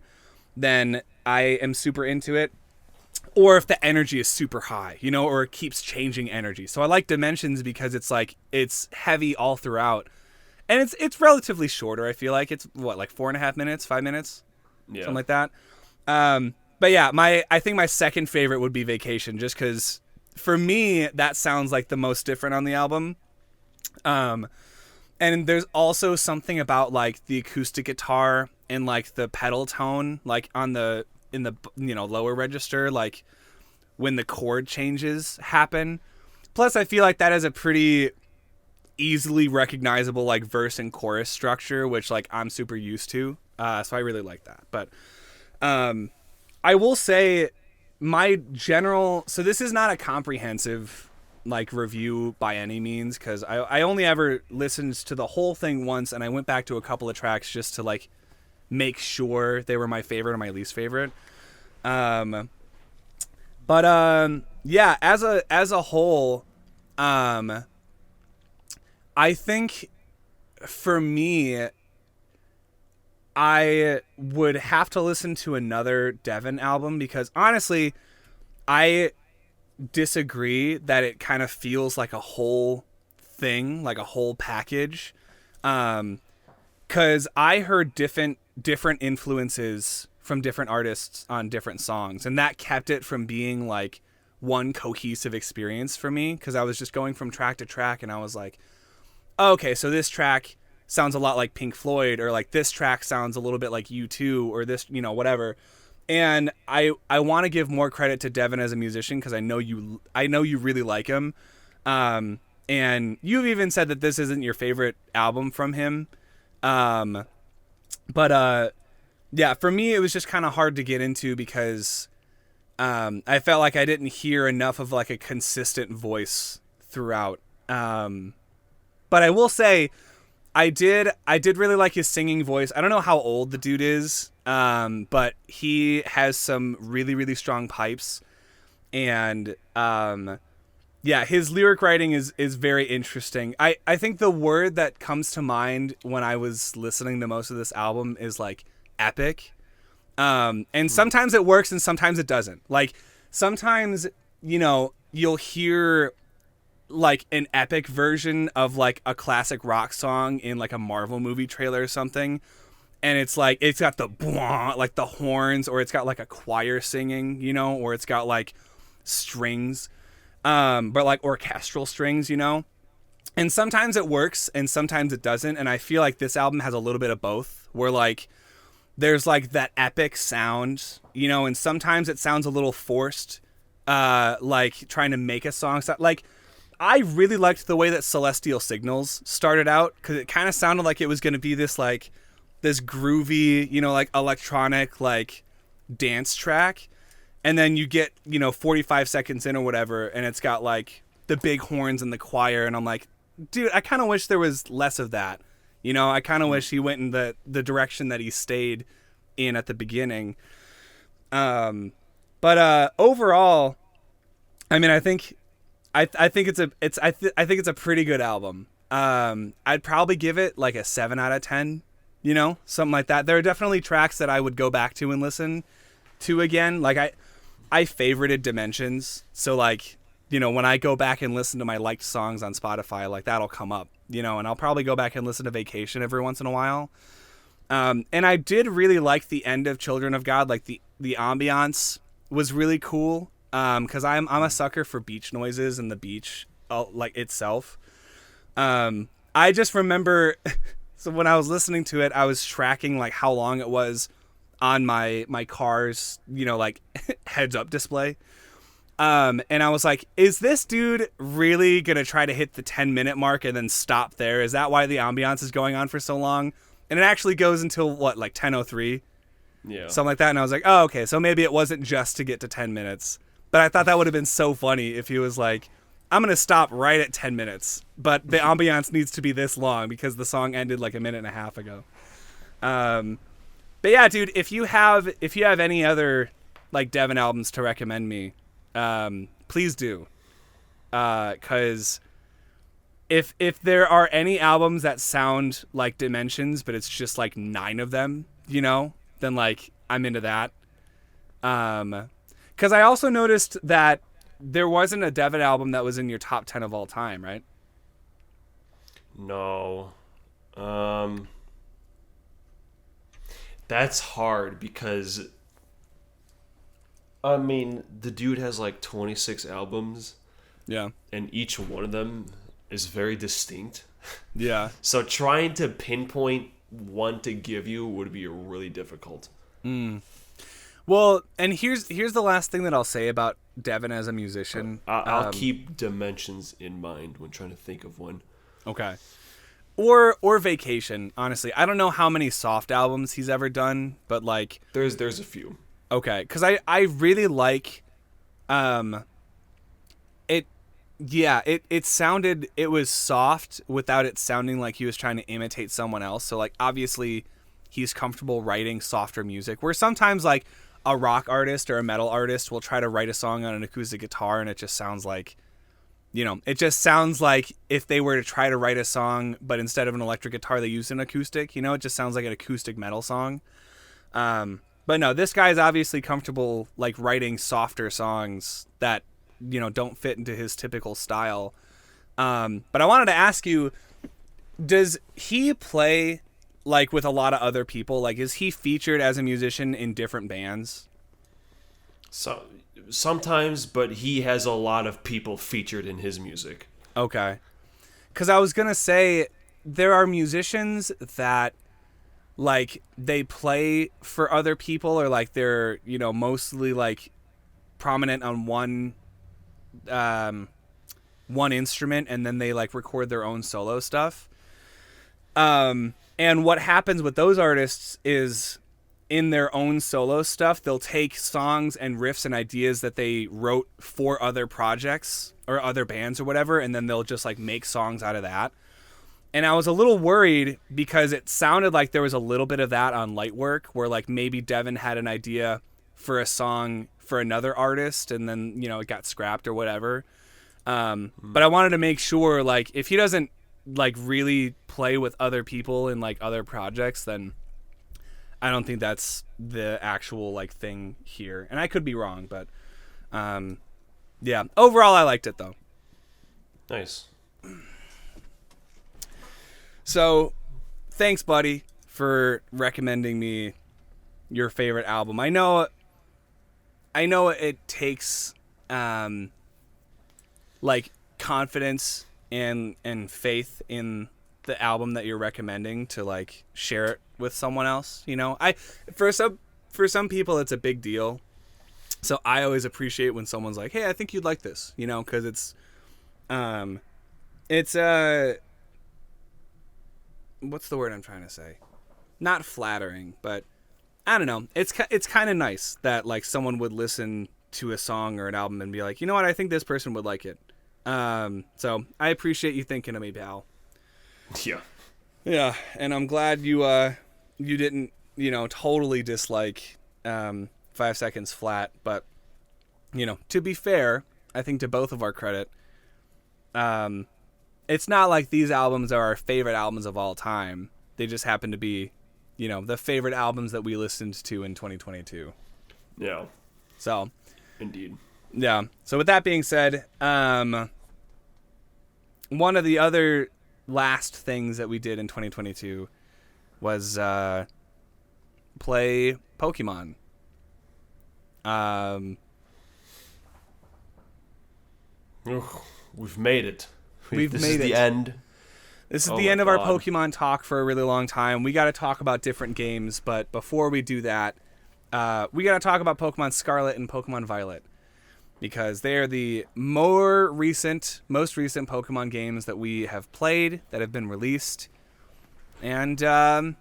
then I am super into it. Or if the energy is super high, you know, or it keeps changing energy. So I like Dimensions because it's like, it's heavy all throughout. And it's relatively shorter, I feel like. It's what, like 4.5 minutes, 5 minutes? Yeah. Something like that. But yeah, I think my second favorite would be Vacation, just because for me, that sounds like the most different on the album. And there's also something about like the acoustic guitar and like the pedal tone, like in the you know, lower register, like when the chord changes happen. Plus I feel like that has a pretty easily recognizable like verse and chorus structure, which like I'm super used to. So I really like that. But I will say so this is not a comprehensive like review by any means, because I only ever listened to the whole thing once, and I went back to a couple of tracks just to like make sure they were my favorite or my least favorite. Yeah, as a whole, I think for me, I would have to listen to another Devin album, because honestly, I disagree that it kind of feels like a whole thing, like a whole package. 'Cause I heard different influences from different artists on different songs, and that kept it from being like one cohesive experience for me, because I was just going from track to track, and I was like, oh, okay, so this track sounds a lot like Pink Floyd, or like this track sounds a little bit like U2, or this, you know, whatever. And I want to give more credit to Devin as a musician, because I know you really like him, and you've even said that this isn't your favorite album from him. Yeah, for me, it was just kind of hard to get into, because I felt like I didn't hear enough of like a consistent voice throughout. But I will say, I did really like his singing voice. I don't know how old the dude is, but he has some really, really strong pipes. And yeah, his lyric writing is very interesting. I think the word that comes to mind when I was listening to most of this album is like epic. And sometimes it works and sometimes it doesn't. Like sometimes, you'll hear like an epic version of like a classic rock song in like a Marvel movie trailer or something. And it's like, it's got the like the horns, or it's got like a choir singing, or it's got like strings, but like orchestral strings, and sometimes it works and sometimes it doesn't. And I feel like this album has a little bit of both, where like there's like that epic sound, and sometimes it sounds a little forced, like trying to make a song sound like. I really liked the way that Celestial Signals started out, because it kind of sounded like it was going to be this like this groovy, like electronic like dance track. And then you get, 45 seconds in or whatever, and it's got like the big horns and the choir. And I'm like, dude, I kind of wish there was less of that. I kind of wish he went in the direction that he stayed in at the beginning. But overall, I mean, I think it's a pretty good album. I'd probably give it like a 7 out of 10, something like that. There are definitely tracks that I would go back to and listen to again. Like I favorited Dimensions. So like, when I go back and listen to my liked songs on Spotify, like that'll come up, and I'll probably go back and listen to Vacation every once in a while. And I did really like the end of Children of God. Like the ambiance was really cool. Cause I'm a sucker for beach noises and the beach, like itself. I just remember, so when I was listening to it, I was tracking like how long it was on my car's, like heads up display. And I was like, is this dude really going to try to hit the 10-minute mark and then stop there? Is that why the ambiance is going on for so long? And it actually goes until what, like 10:03? Yeah. Something like that. And I was like, oh, okay. So maybe it wasn't just to get to 10 minutes. But I thought that would have been so funny if he was like, I'm going to stop right at 10 minutes, but the ambiance needs to be this long because the song ended like a minute and a half ago. But yeah, dude, if you have any other like Devin albums to recommend me, please do. 'Cause if there are any albums that sound like Dimensions, but it's just like 9 of them, then like I'm into that. Because I also noticed that there wasn't a Devin album that was in your top 10 of all time, right? No. That's hard because, I mean, the dude has like 26 albums. Yeah. And each one of them is very distinct. Yeah. So trying to pinpoint one to give you would be really difficult. Well, and here's the last thing that I'll say about Devin as a musician. I'll keep Dimensions in mind when trying to think of one. Okay. Or Vacation, honestly. I don't know how many soft albums he's ever done, but like there's a few. Okay, cuz I really like it sounded, it was soft without it sounding like he was trying to imitate someone else. So like obviously he's comfortable writing softer music, where sometimes like a rock artist or a metal artist will try to write a song on an acoustic guitar and it just sounds like, it just sounds like if they were to try to write a song, but instead of an electric guitar, they used an acoustic, it just sounds like an acoustic metal song. But no, this guy is obviously comfortable like writing softer songs that, don't fit into his typical style. But I wanted to ask you, does he play like with a lot of other people? Like, is he featured as a musician in different bands? So sometimes, but he has a lot of people featured in his music. Okay. Because I was going to say, there are musicians that like they play for other people, or like they're, mostly like prominent on one instrument, and then they like record their own solo stuff. And what happens with those artists is, in their own solo stuff, they'll take songs and riffs and ideas that they wrote for other projects or other bands or whatever, and then they'll just like make songs out of that. And I was a little worried because it sounded like there was a little bit of that on Lightwork, where like maybe Devin had an idea for a song for another artist and then, it got scrapped or whatever. But I wanted to make sure, like, if he doesn't like really play with other people in like other projects, then I don't think that's the actual like thing here. And I could be wrong, but yeah, overall I liked it though. Nice. So, thanks, buddy, for recommending me your favorite album. I know it takes like confidence and faith in the album that you're recommending to like share it with someone else. For some people it's a big deal. So I always appreciate when someone's like, "Hey, I think you'd like this," because it's what's the word I'm trying to say? Not flattering, but I don't know. It's kind of nice that like someone would listen to a song or an album and be like, "You know what? I think this person would like it." So I appreciate you thinking of me, pal. Yeah. Yeah, and I'm glad you didn't totally dislike 5 Seconds Flat, but to be fair, I think to both of our credit, it's not like these albums are our favorite albums of all time. They just happen to be, the favorite albums that we listened to in 2022. Yeah. So, indeed. Yeah. So with that being said, one of the other last things that we did in 2022 was play Pokémon. We've made it. This is the end. This is Oh the my end of our God. Pokemon talk for a really long time. We got to talk about different games, but before we do that, we got to talk about Pokemon Scarlet and Pokemon Violet, because they are the most recent Pokemon games that we have played, that have been released. And I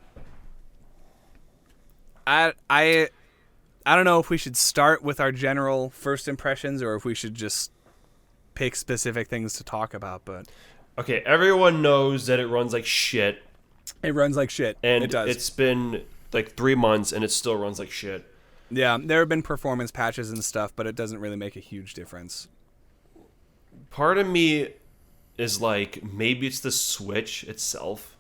don't know if we should start with our general first impressions or if we should just pick specific things to talk about, but Okay, everyone knows that it runs like shit. it runs like shit. And It does. it's been like 3 months and it still runs like shit. Yeah, there have been performance patches and stuff, but it doesn't really make a huge difference. Part of me is like, maybe it's the Switch itself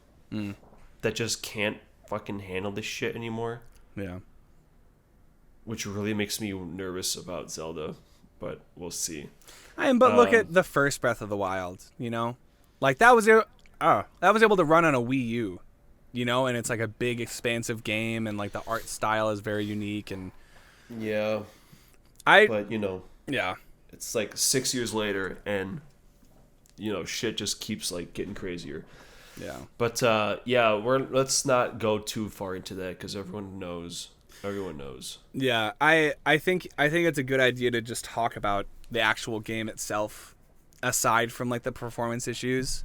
that just can't fucking handle this shit anymore, Yeah. which really makes me nervous about Zelda, but we'll see. But look at the first Breath of the Wild, Like that was able to run on a Wii U, and it's like a big expansive game, and like the art style is very unique, and Yeah, but yeah. it's like 6 years later and shit just keeps like getting crazier. Yeah. But yeah, let's not go too far into that because everyone knows. Yeah, I think it's a good idea to just talk about the actual game itself, aside from like the performance issues.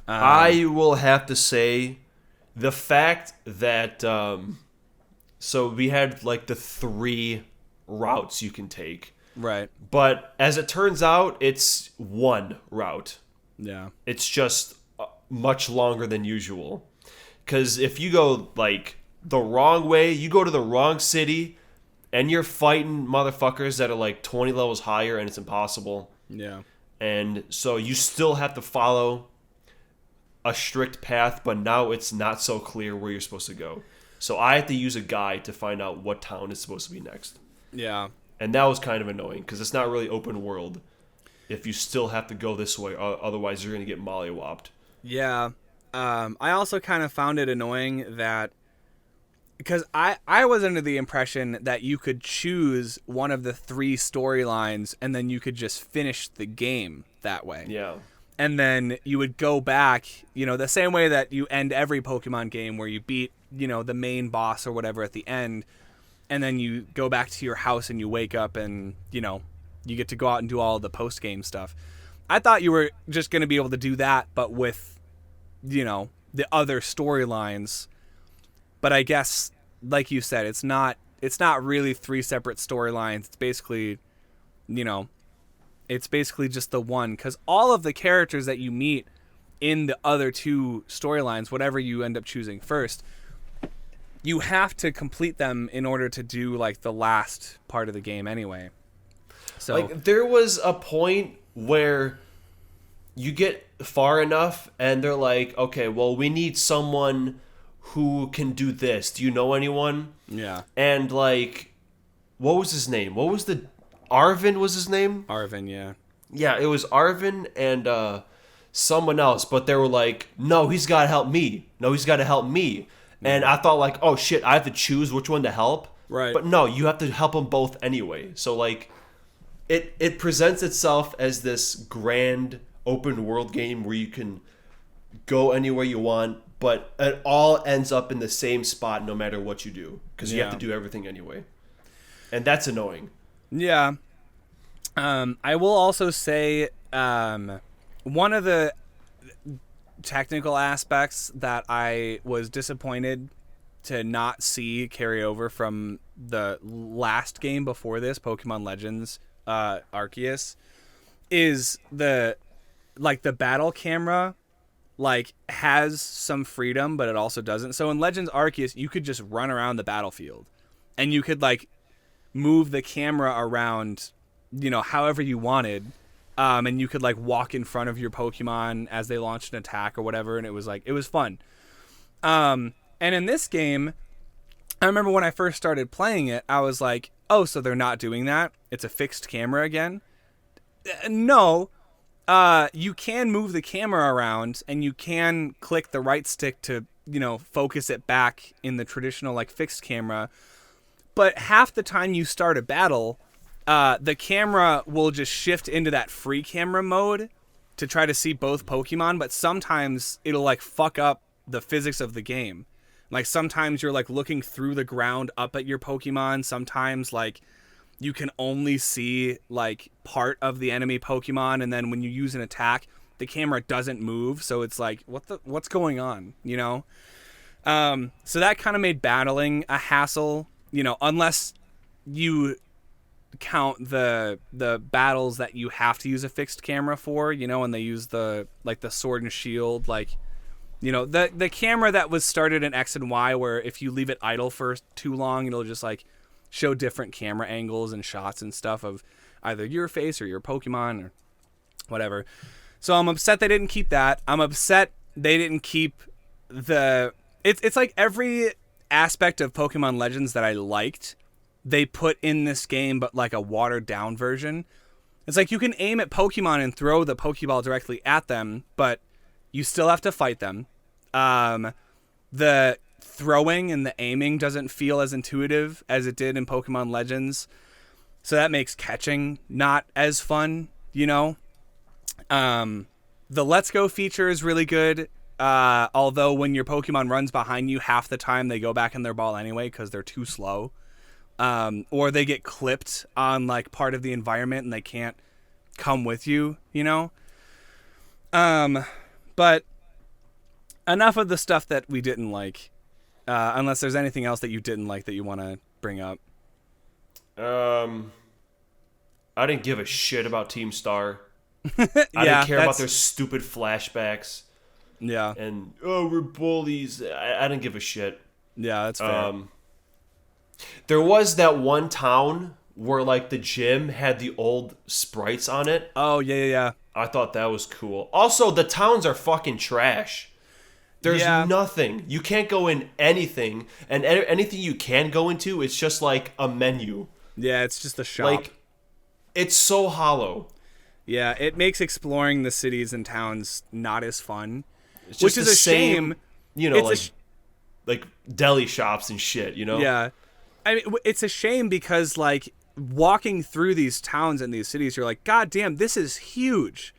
I will have to say the fact that so we had like the 3 routes you can take, Right. but as it turns out, it's one route. Yeah. It's just much longer than usual. Because if you go like the wrong way, you go to the wrong city, and you're fighting motherfuckers that are like 20 levels higher, and it's impossible. Yeah. And so you still have to follow a strict path, but now it's not so clear where you're supposed to go. So I have to use a guide to find out what town is supposed to be next. Yeah. And that was kind of annoying because it's not really open world if you still have to go this way, otherwise you're going to get mollywopped. Yeah. I also kind of found it annoying that, because I was under the impression that you could choose one of the 3 storylines and then you could just finish the game that way. Yeah. And then you would go back, the same way that you end every Pokemon game where you beat, the main boss or whatever at the end, and then you go back to your house and you wake up and, you get to go out and do all the post-game stuff. I thought you were just going to be able to do that, but with, the other storylines. But I guess, like you said, it's not really 3 separate storylines. It's basically, it's basically just the one, because all of the characters that you meet in the other two storylines, whatever you end up choosing first, you have to complete them in order to do like the last part of the game anyway. So like there was a point where you get far enough and they're like, okay, well, we need someone who can do this. Do you know anyone? yeah, And like, what was his name? What was the Arvin was his name? Arvin, yeah. Yeah, it was Arvin and someone else, but they were like, no, he's got to help me. No, he's got to help me. And I thought like, oh shit, I have to choose which one to help. Right. But no, you have to help them both anyway. So like, it presents itself as this grand open world game where you can go anywhere you want, but it all ends up in the same spot no matter what you do because you have to do everything anyway. And that's annoying. Yeah. I will also say one of the technical aspects that I was disappointed to not see carry over from the last game before this, Pokemon Legends Arceus, is the battle camera like has some freedom, but it also doesn't. So in Legends Arceus, you could just run around the battlefield and you could like move the camera around, you know, however you wanted. And you could like walk in front of your Pokemon as they launched an attack or whatever. And it was fun. And in this game, I remember when I first started playing it, I was like, oh, so they're not doing that? It's a fixed camera again? No. You can move the camera around and you can click the right stick to, you know, focus it back in the traditional like fixed camera. But half the time you start a battle, the camera will just shift into that free camera mode to try to see both Pokemon, but sometimes it'll like fuck up the physics of the game. Like sometimes you're like looking through the ground up at your Pokemon. Sometimes like you can only see like part of the enemy Pokemon, and then when you use an attack, the camera doesn't move. So it's like, what's going on, you know? So that kind of made battling a hassle, you know, unless you count the battles that you have to use a fixed camera for, you know, and they use the Sword and Shield, like, you know, the camera that was started in X and Y, where if you leave it idle for too long, it'll just like show different camera angles and shots and stuff of either your face or your Pokemon or whatever. So I'm upset they didn't keep that. I'm upset they didn't keep it's like every aspect of Pokemon Legends that I liked, they put in this game, but like a watered down version. It's like you can aim at Pokemon and throw the Pokeball directly at them, but you still have to fight them. The throwing and the aiming doesn't feel as intuitive as it did in Pokemon Legends. So that makes catching not as fun, you know? The Let's Go feature is really good. Although when your Pokemon runs behind you, half the time they go back in their ball anyway because they're too slow. Or they get clipped on like part of the environment and they can't come with you, you know? But enough of the stuff that we didn't like, unless there's anything else that you didn't like that you want to bring up. I didn't give a shit about Team Star. Yeah, I didn't care about their stupid flashbacks. Yeah. And, oh, we're bullies. I didn't give a shit. Yeah, that's fair. There was that one town where, like, the gym had the old sprites on it. Oh, yeah. I thought that was cool. Also, the towns are fucking trash. There's nothing. You can't go in anything. And anything you can go into, it's just like a menu. Yeah, it's just a shop. Like, it's so hollow. Yeah, it makes exploring the cities and towns not as fun. It's just which is the a same, shame. You know, like deli shops and shit, you know? Yeah. I mean, it's a shame because, like, walking through these towns and these cities, you're like, God damn, this is huge.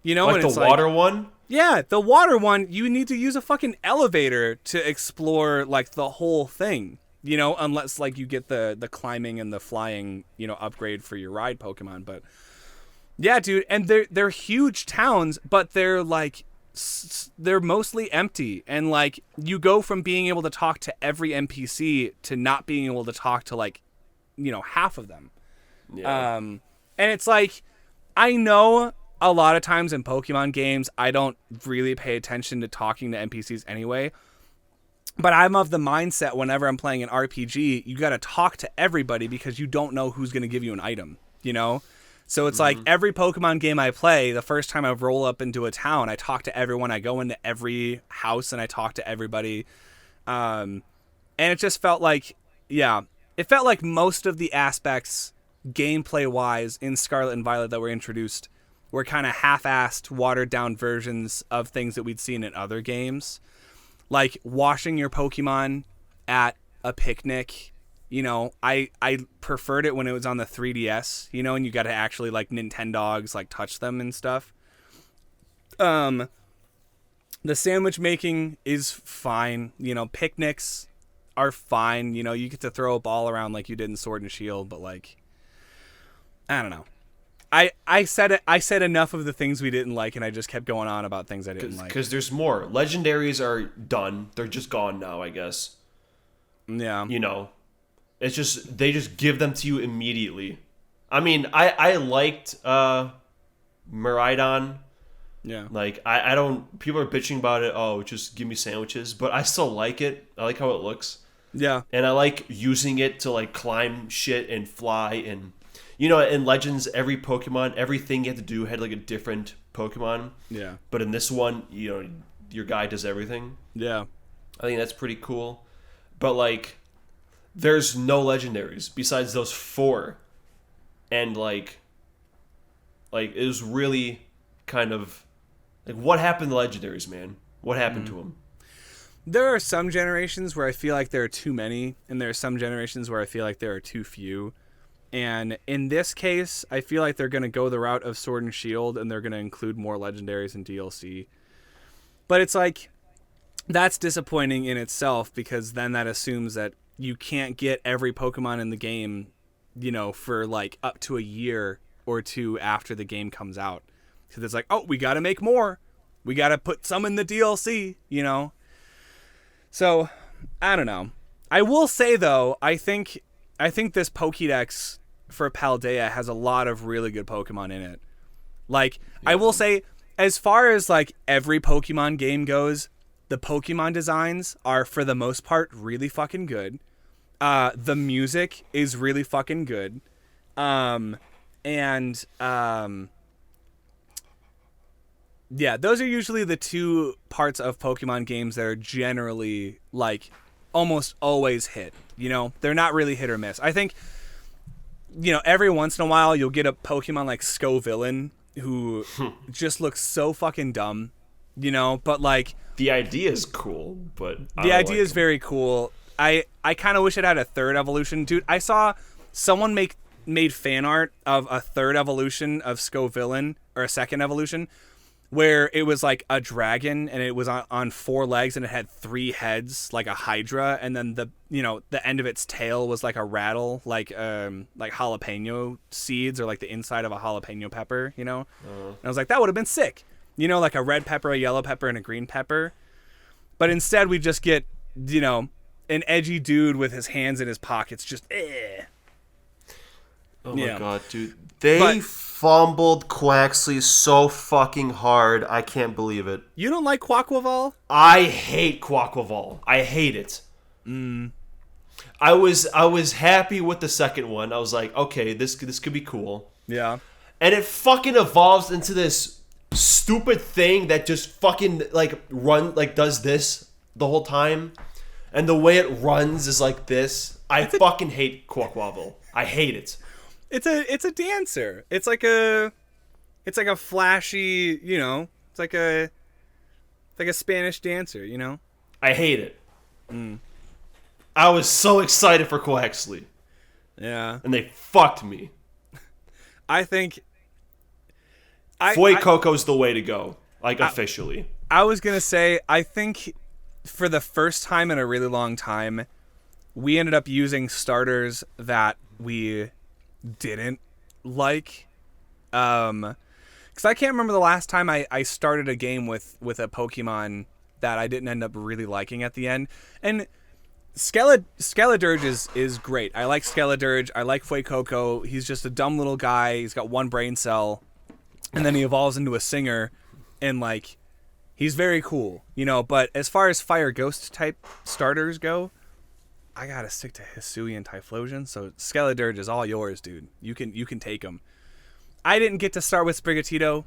You know? Like and the water one? Yeah, the water one, you need to use a fucking elevator to explore, like, the whole thing. You know, unless, like, you get the climbing and the flying, you know, upgrade for your ride Pokemon. But, yeah, dude, and they're huge towns, but they're, like, they're mostly empty. And, like, you go from being able to talk to every NPC to not being able to talk to, like, you know, half of them. Yeah. And it's like, I know a lot of times in Pokemon games, I don't really pay attention to talking to NPCs anyway. But I'm of the mindset whenever I'm playing an RPG, you got to talk to everybody because you don't know who's going to give you an item, you know? So it's like every Pokemon game I play, the first time I roll up into a town, I talk to everyone. I go into every house and I talk to everybody. And it just felt like, it felt like most of the aspects gameplay-wise in Scarlet and Violet that were introduced were kind of half-assed, watered-down versions of things that we'd seen in other games. Like washing your Pokemon at a picnic, you know, I preferred it when it was on the 3DS, you know, and you got to actually like Nintendogs, like touch them and stuff. The sandwich making is fine, you know, picnics are fine, you know, you get to throw a ball around like you did in Sword and Shield, but like, I don't know. I said enough of the things we didn't like, and I just kept going on about things I didn't like. Because there's more. Legendaries are done. They're just gone now, I guess. Yeah. You know, it's just they just give them to you immediately. I mean, I liked Miraidon. Yeah. Like I don't. People are bitching about it. Oh, just give me sandwiches, but I still like it. I like how it looks. Yeah. And I like using it to like climb shit and fly and. You know, in Legends, every Pokemon, everything you had to do had like a different Pokemon. Yeah. But in this one, you know, your guy does everything. Yeah. I think that's pretty cool. But like, there's no legendaries besides those 4. And like it was really kind of like, what happened to legendaries, man? What happened to them? There are some generations where I feel like there are too many, and there are some generations where I feel like there are too few. And in this case, I feel like they're going to go the route of Sword and Shield, and they're going to include more legendaries in DLC. But it's like, that's disappointing in itself, because then that assumes that you can't get every Pokemon in the game, you know, for like up to a year or 2 after the game comes out. Because it's like, oh, we got to make more. We got to put some in the DLC, you know? So, I don't know. I will say, though, I think this Pokédex for Paldea has a lot of really good Pokemon in it. Like, I will say, as far as like every Pokemon game goes, the Pokemon designs are for the most part really fucking good. The music is really fucking good. Yeah, those are usually the 2 parts of Pokemon games that are generally like almost always hit. You know, they're not really hit or miss. I think, you know, every once in a while you'll get a Pokemon like Scovillain who just looks so fucking dumb, you know, but like The idea is cool, but the idea is very cool. I kind of wish it had a 3rd evolution. Dude, I saw someone made fan art of a 3rd evolution of Scovillain, or a 2nd evolution, where it was like a dragon and it was on 4 legs and it had 3 heads like a hydra, and then the end of its tail was like a rattle, like jalapeno seeds, or like the inside of a jalapeno pepper, you know. And I was like, that would have been sick, you know, like a red pepper, a yellow pepper, and a green pepper. But instead we just get, you know, an edgy dude with his hands in his pockets, just Oh my god, dude. They fumbled Quaxley so fucking hard. I can't believe it. You don't like Quaquaval? I hate Quaquaval. I hate it. I was happy with the second one. I was like, okay, this could be cool. Yeah. And it fucking evolves into this stupid thing that just fucking does this the whole time. And the way it runs is like this. I fucking hate Quaquaval. I hate it. It's a dancer. It's like a flashy, you know, it's like a Spanish dancer, you know? I hate it. I was so excited for Quaxley. Yeah. And they fucked me. I think Fuecoco's the way to go, officially. I was going to say, I think for the first time in a really long time, we ended up using starters that we didn't like. Because I can't remember the last time I started a game with a Pokemon that I didn't end up really liking at the end. And Skeledirge is great. I like Skeledirge. I like Fuecoco. He's just a dumb little guy. He's got 1 brain cell. and then he evolves into a singer, and like he's very cool, you know. But as far as fire ghost type starters go, I gotta stick to Hisui and Typhlosion. So Skeledirge is all yours, dude. You can take them. I didn't get to start with Sprigatito,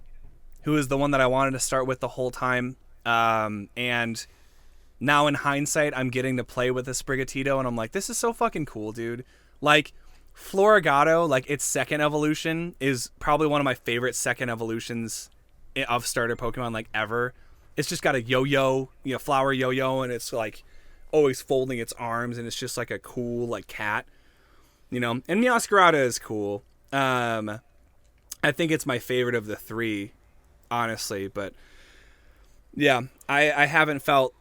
who is the one that I wanted to start with the whole time. And now in hindsight, I'm getting to play with a Sprigatito, and I'm like, this is so fucking cool, dude. Like, Florigato, like its second evolution, is probably one of my favorite second evolutions of starter Pokemon, like, ever. It's just got a yo-yo, you know, flower yo-yo, and it's like always folding its arms, and it's just like a cool like cat, you know. And Meowscarada is cool. I think it's my favorite of the three, honestly. But yeah, I haven't felt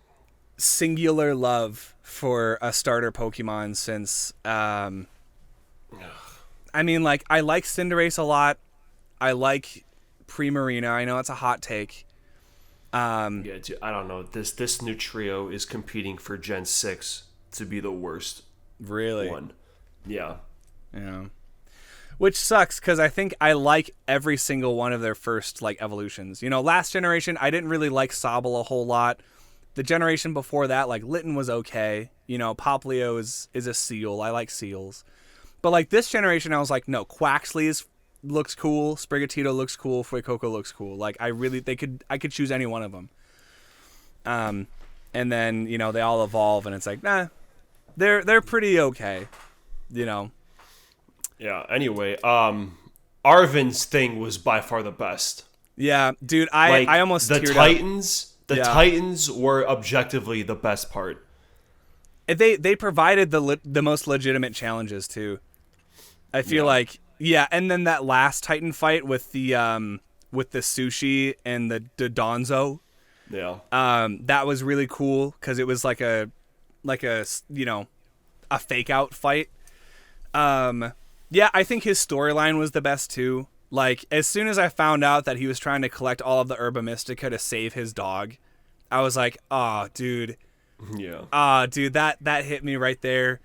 singular love for a starter Pokemon since. I mean, like, I like Cinderace a lot. I like Primarina. I know it's a hot take. Yeah, dude, I don't know. This new trio is competing for Gen 6 to be the worst one. Yeah. Yeah. Which sucks, because I think I like every single one of their first, like, evolutions. You know, last generation, I didn't really like Sobble a whole lot. The generation before that, like, Litten was okay. You know, Poplio is a seal. I like seals. But, like, this generation, I was like, no, Quaxley looks cool, Sprigatito looks cool, Fuecoco looks cool. Like, I could choose any one of them. And then, you know, they all evolve, and it's like, nah, they're pretty okay, you know. Yeah. Anyway, Arvin's thing was by far the best. Yeah, dude, I almost the teared Titans. up. The Titans were objectively the best part. They provided the most legitimate challenges too. I feel like. Yeah, and then that last Titan fight with the sushi and the Donzo. Yeah. That was really cool because it was like a you know, a fake out fight. Yeah, I think his storyline was the best too. Like, as soon as I found out that he was trying to collect all of the Herba Mystica to save his dog, I was like, oh, dude. Yeah. Dude, that hit me right there.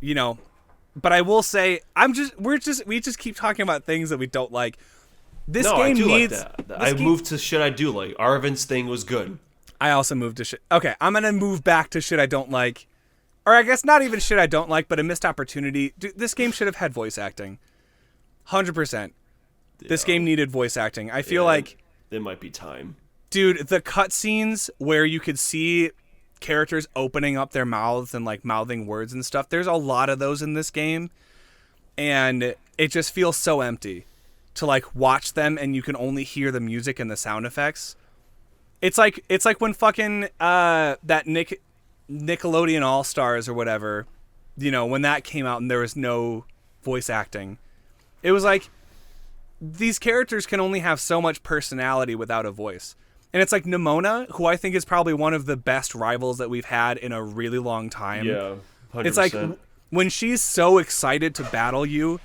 You know, but I will say, we just keep talking about things that we don't like. This game I do needs. Like that. I moved to shit I do like. Arvin's thing was good. I also moved to shit. Okay, I'm gonna move back to shit I don't like, or I guess not even shit I don't like, but a missed opportunity. Dude, this game should have had voice acting. 100%. This game needed voice acting. I feel like there might be time. Dude, the cutscenes where you could see characters opening up their mouths and like mouthing words and stuff, there's a lot of those in this game, and it just feels so empty to like watch them and you can only hear the music and the sound effects. It's like when fucking that Nickelodeon All Stars or whatever, you know, when that came out and there was no voice acting. It was like, these characters can only have so much personality without a voice. And it's like Nimona, who I think is probably one of the best rivals that we've had in a really long time. Yeah, 100%. It's like when she's so excited to battle you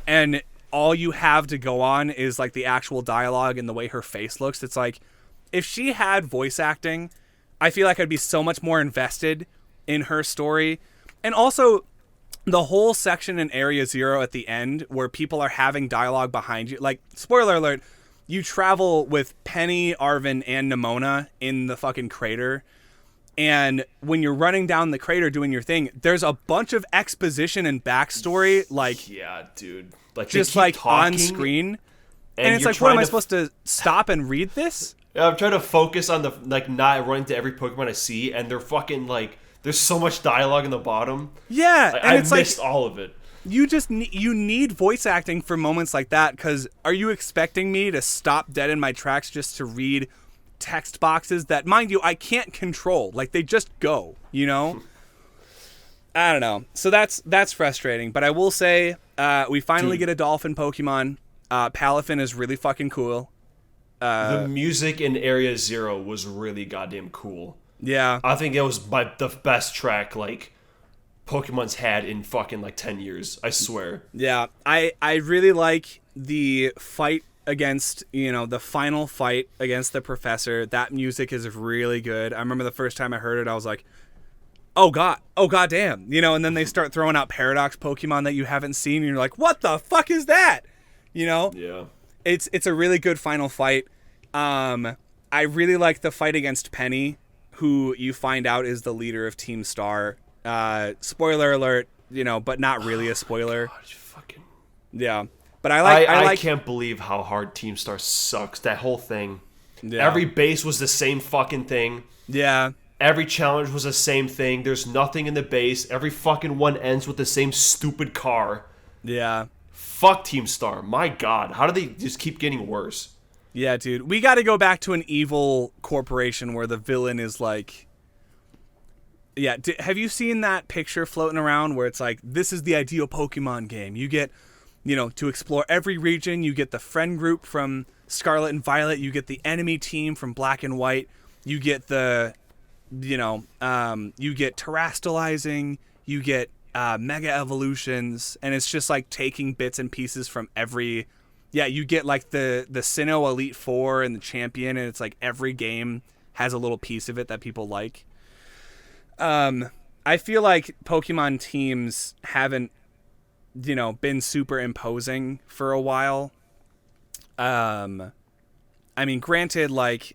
and all you have to go on is like the actual dialogue and the way her face looks. It's like, if she had voice acting, I feel like I'd be so much more invested in her story. And also, the whole section in Area Zero at the end where people are having dialogue behind you. Like, spoiler alert, you travel with Penny, Arvin, and Nimona in the fucking crater. And when you're running down the crater doing your thing, there's a bunch of exposition and backstory, like, yeah, dude, like just like on screen. And it's like, what am I supposed to stop and read this? Yeah, I'm trying to focus on the like not running to every Pokemon I see, and they're fucking like, there's so much dialogue in the bottom. Yeah, like, and I it's missed like, all of it. You just you need voice acting for moments like that, because are you expecting me to stop dead in my tracks just to read text boxes that, mind you, I can't control? Like, they just go, you know? I don't know. So that's frustrating. But I will say, we finally get a dolphin Pokemon. Palafin is really fucking cool. The music in Area Zero was really goddamn cool. Yeah. I think it was the best track, like, Pokemon's had in fucking, like, 10 years. I swear. Yeah. I really like the fight against, you know, the final fight against the professor. That music is really good. I remember the first time I heard it, I was like, oh god damn, you know. And then they start throwing out Paradox Pokemon that you haven't seen, and you're like, what the fuck is that, You know? Yeah. It's a really good final fight. I really like the fight against Penny, who you find out is the leader of Team Star. Spoiler alert, but not really a spoiler. God, fucking... Yeah. But I can't believe how hard Team Star sucks. That whole thing. Yeah. Every base was the same fucking thing. Yeah. Every challenge was the same thing. There's nothing in the base. Every fucking one ends with the same stupid car. Yeah. Fuck Team Star. My God. How do they just keep getting worse? Yeah, dude. We got to go back to an evil corporation where the villain is like... Yeah, have you seen that picture floating around where it's like, this is the ideal Pokemon game? You get, to explore every region. You get the friend group from Scarlet and Violet. You get the enemy team from Black and White. You get the, you get terastallizing. You get mega evolutions. And it's just like taking bits and pieces from every... Yeah, you get like the Sinnoh Elite Four and the Champion. And it's like every game has a little piece of it that people like. I feel like Pokemon teams haven't, been super imposing for a while. I mean, granted, like,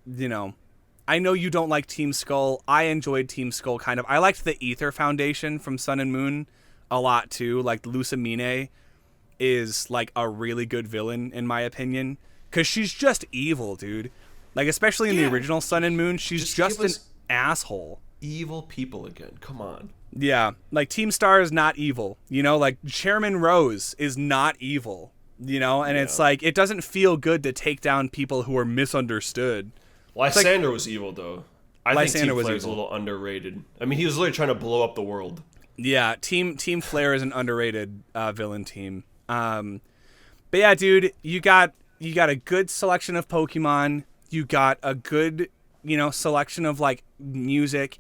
I know you don't like Team Skull. I enjoyed Team Skull kind of. I liked the Ether Foundation from Sun and Moon a lot too. Like Lucamine is like a really good villain in my opinion, because she's just evil, dude. Like, especially in the original Sun and Moon, she's just an asshole. Evil people again. Come on. Yeah, like Team Star is not evil, like Chairman Rose is not evil, and it's like, it doesn't feel good to take down people who are misunderstood. Lysander was evil though. I Lysander think Team was Flare is a evil. little underrated. I mean, he was literally trying to blow up the world. Yeah, Team Flare is an underrated villain team. But yeah, dude, you got a good selection of Pokemon. You got a good, selection of like music.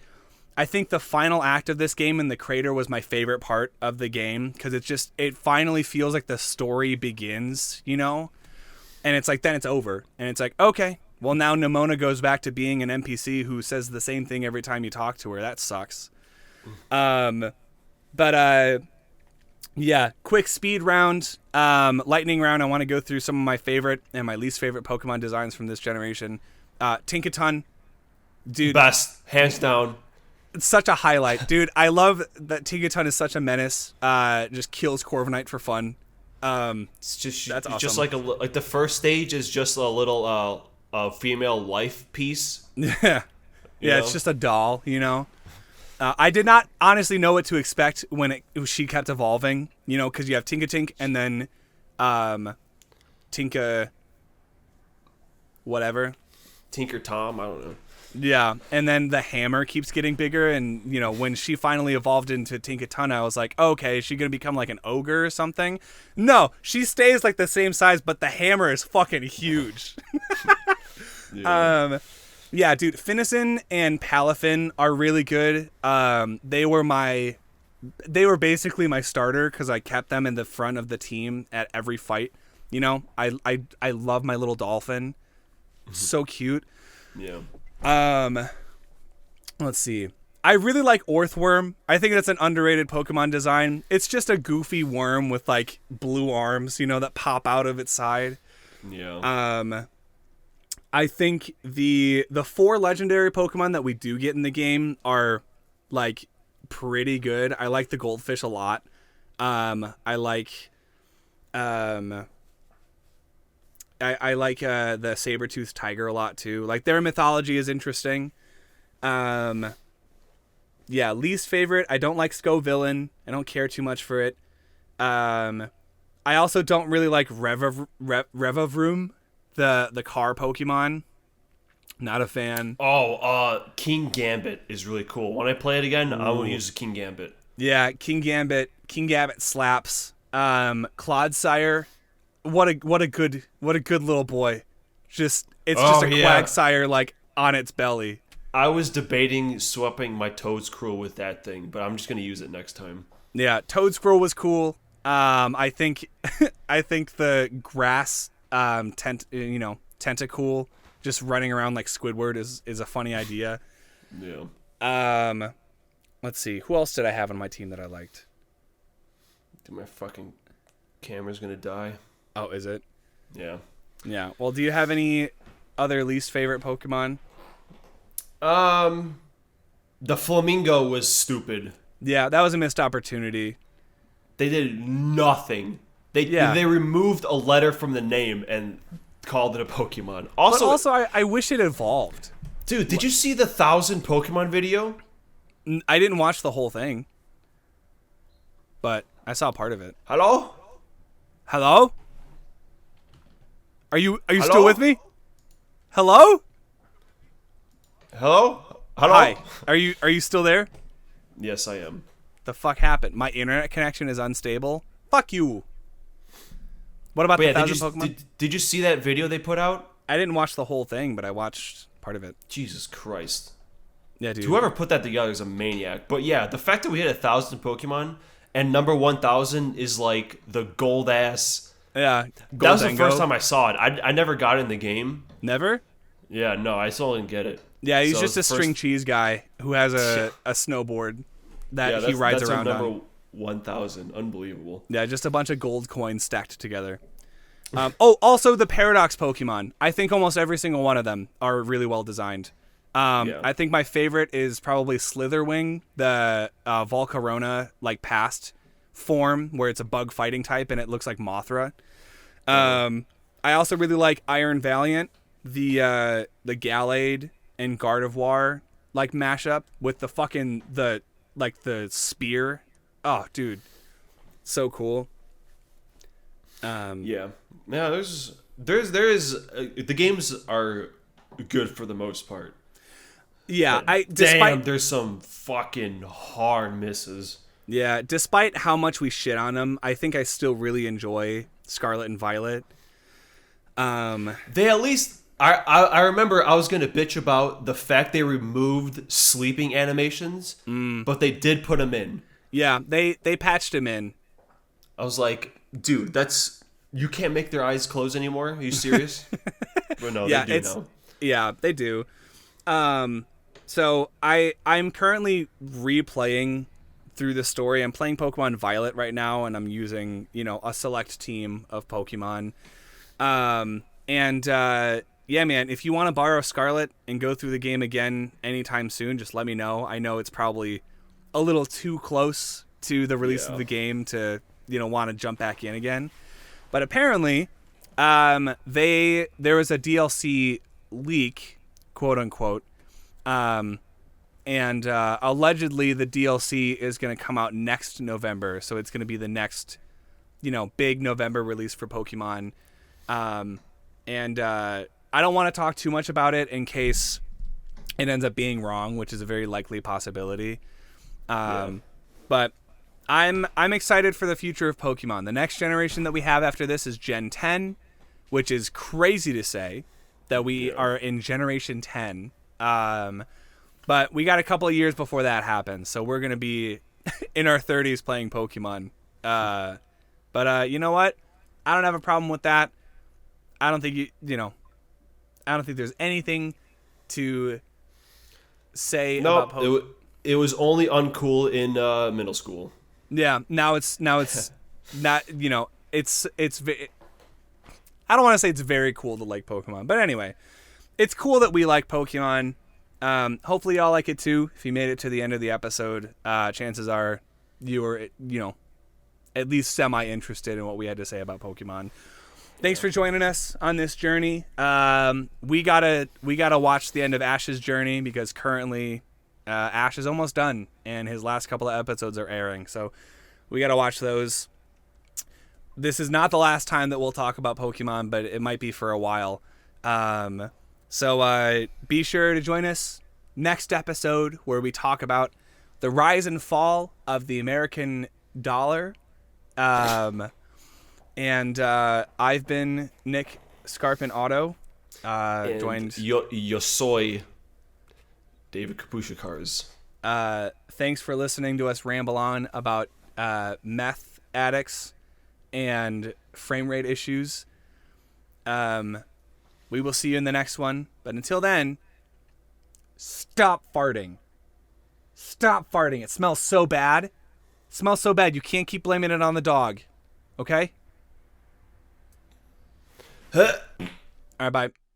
I think the final act of this game in the crater was my favorite part of the game, because it finally feels like the story begins, and it's like, then it's over, and it's like, okay, well, now Nimona goes back to being an NPC who says the same thing every time you talk to her. That sucks. Yeah, quick speed round, lightning round. I want to go through some of my favorite and my least favorite Pokemon designs from this generation. Tinkaton, dude, Best, hands down. it's such a highlight, dude. I love that Tinkaton is such a menace. Just kills Corviknight for fun. It's just That's it's just awesome. like the first stage is just a little female life piece. Yeah, know? it's just a doll, I did not honestly know what to expect when she kept evolving, because you have Tinkatink and then Tinka whatever. Tinker Tom, I don't know. Yeah, and then the hammer keeps getting bigger, and, when she finally evolved into Tinkaton, I was like, okay, is she going to become like an ogre or something? No, she stays like the same size, but the hammer is fucking huge. Yeah. Yeah, dude, Finnison and Palafin are really good. They were basically my starter because I kept them in the front of the team at every fight. I love my little dolphin. So cute. Yeah. Let's see. I really like Orthworm. I think that's an underrated Pokemon design. It's just a goofy worm with like blue arms, that pop out of its side. Yeah. I think the 4 legendary Pokemon that we do get in the game are like pretty good. I like the Goldfish a lot. I like I like the saber-toothed tiger a lot too. Like, their mythology is interesting. Yeah, least favorite, I don't like Scovillain. I don't care too much for it. I also don't really like Revavroom, the car Pokemon. Not a fan. King Gambit is really cool. When I play it again, I want to use King Gambit. Yeah, King Gambit slaps. Clodsire, what a good little boy. It's just a Quagsire like on its belly. I was debating swapping my Toedscruel with that thing, but I'm just gonna use it next time. Yeah, Toedscruel was cool. I think the grass Tentacool just running around like Squidward is a funny idea. Yeah. Let's see. Who else did I have on my team that I liked? Do my fucking Camera's gonna die. Oh, is it? Yeah. Yeah. Well, do you have any other least favorite Pokemon? The flamingo was stupid. Yeah, that was a missed opportunity. They did nothing. They removed a letter from the name and called it a Pokemon. Also, I wish it evolved. dude, did you see the 1,000 Pokemon video? I didn't watch the whole thing, but I saw part of it. Hello? Hello? Are you Hello? still with me? Hello? Hello? Hello? Hi. Are you still there? Yes, I am. The fuck happened? My internet connection is unstable. Fuck you. What about the 1,000 Pokemon? Did you see that video they put out? I didn't watch the whole thing, but I watched part of it. Jesus Christ. Yeah, dude. Whoever put that together is a maniac. But yeah, the fact that we hit 1,000 Pokemon and number 1,000 is like the gold ass. Yeah. That was the first time I saw it. I never got in the game. Never? Yeah, no, I still didn't get it. Yeah, he's So just a string cheese guy who has a snowboard that he rides that's around number on. 1,000. Unbelievable. Yeah, just a bunch of gold coins stacked together. Also the Paradox Pokemon. I think almost every single one of them are really well designed. I think my favorite is probably Slitherwing, the Volcarona past form where it's a bug fighting type and it looks like Mothra. I also really like Iron Valiant, the Gallade and Gardevoir mashup with the fucking the spear. Oh, dude, so cool. Yeah. There's the games are good for the most part. Yeah, Damn, there's some fucking hard misses. Yeah, despite how much we shit on them, I think I still really enjoy Scarlet and Violet. They at least I remember I was gonna bitch about the fact they removed sleeping animations, but they did put them in. Yeah, they patched them in. I was like, dude, you can't make their eyes close anymore. Are you serious? But no, Yeah, they do now. Yeah, they do. So I'm currently replaying through the story. I'm playing Pokemon Violet right now, and I'm using a select team of Pokemon. Yeah, man, if you want to borrow Scarlet and go through the game again anytime soon, just let me know. I know it's probably a little too close to the release of the game to want to jump back in again. But apparently, there was a DLC leak, quote unquote, and allegedly the DLC is going to come out next November. So it's going to be the next, big November release for Pokemon. I don't want to talk too much about it in case it ends up being wrong, which is a very likely possibility. But I'm excited for the future of Pokemon. The next generation that we have after this is Gen 10, which is crazy to say that we are in Generation 10. But we got a couple of years before that happens, so we're going to be in our 30s playing Pokemon. But you know what? I don't have a problem with that. I don't think I don't think there's anything to say about Pokemon. It was only uncool in middle school. Yeah, now it's not, it's I don't want to say it's very cool to like Pokemon, but anyway, it's cool that we like Pokemon. Hopefully y'all like it too. If you made it to the end of the episode, chances are you were, at least semi-interested in what we had to say about Pokemon. Thanks for joining us on this journey. We gotta watch the end of Ash's journey because currently Ash is almost done and his last couple of episodes are airing. So we gotta watch those. This is not the last time that we'll talk about Pokemon, but it might be for a while. So be sure to join us next episode where we talk about the rise and fall of the American dollar. And I've been Nick Scarpin Auto. Joined Yosoy David Kapushikars. Thanks for listening to us ramble on about meth addicts and frame rate issues. We will see you in the next one. But until then, stop farting. Stop farting. It smells so bad. It smells so bad. You can't keep blaming it on the dog. Okay? All right, bye.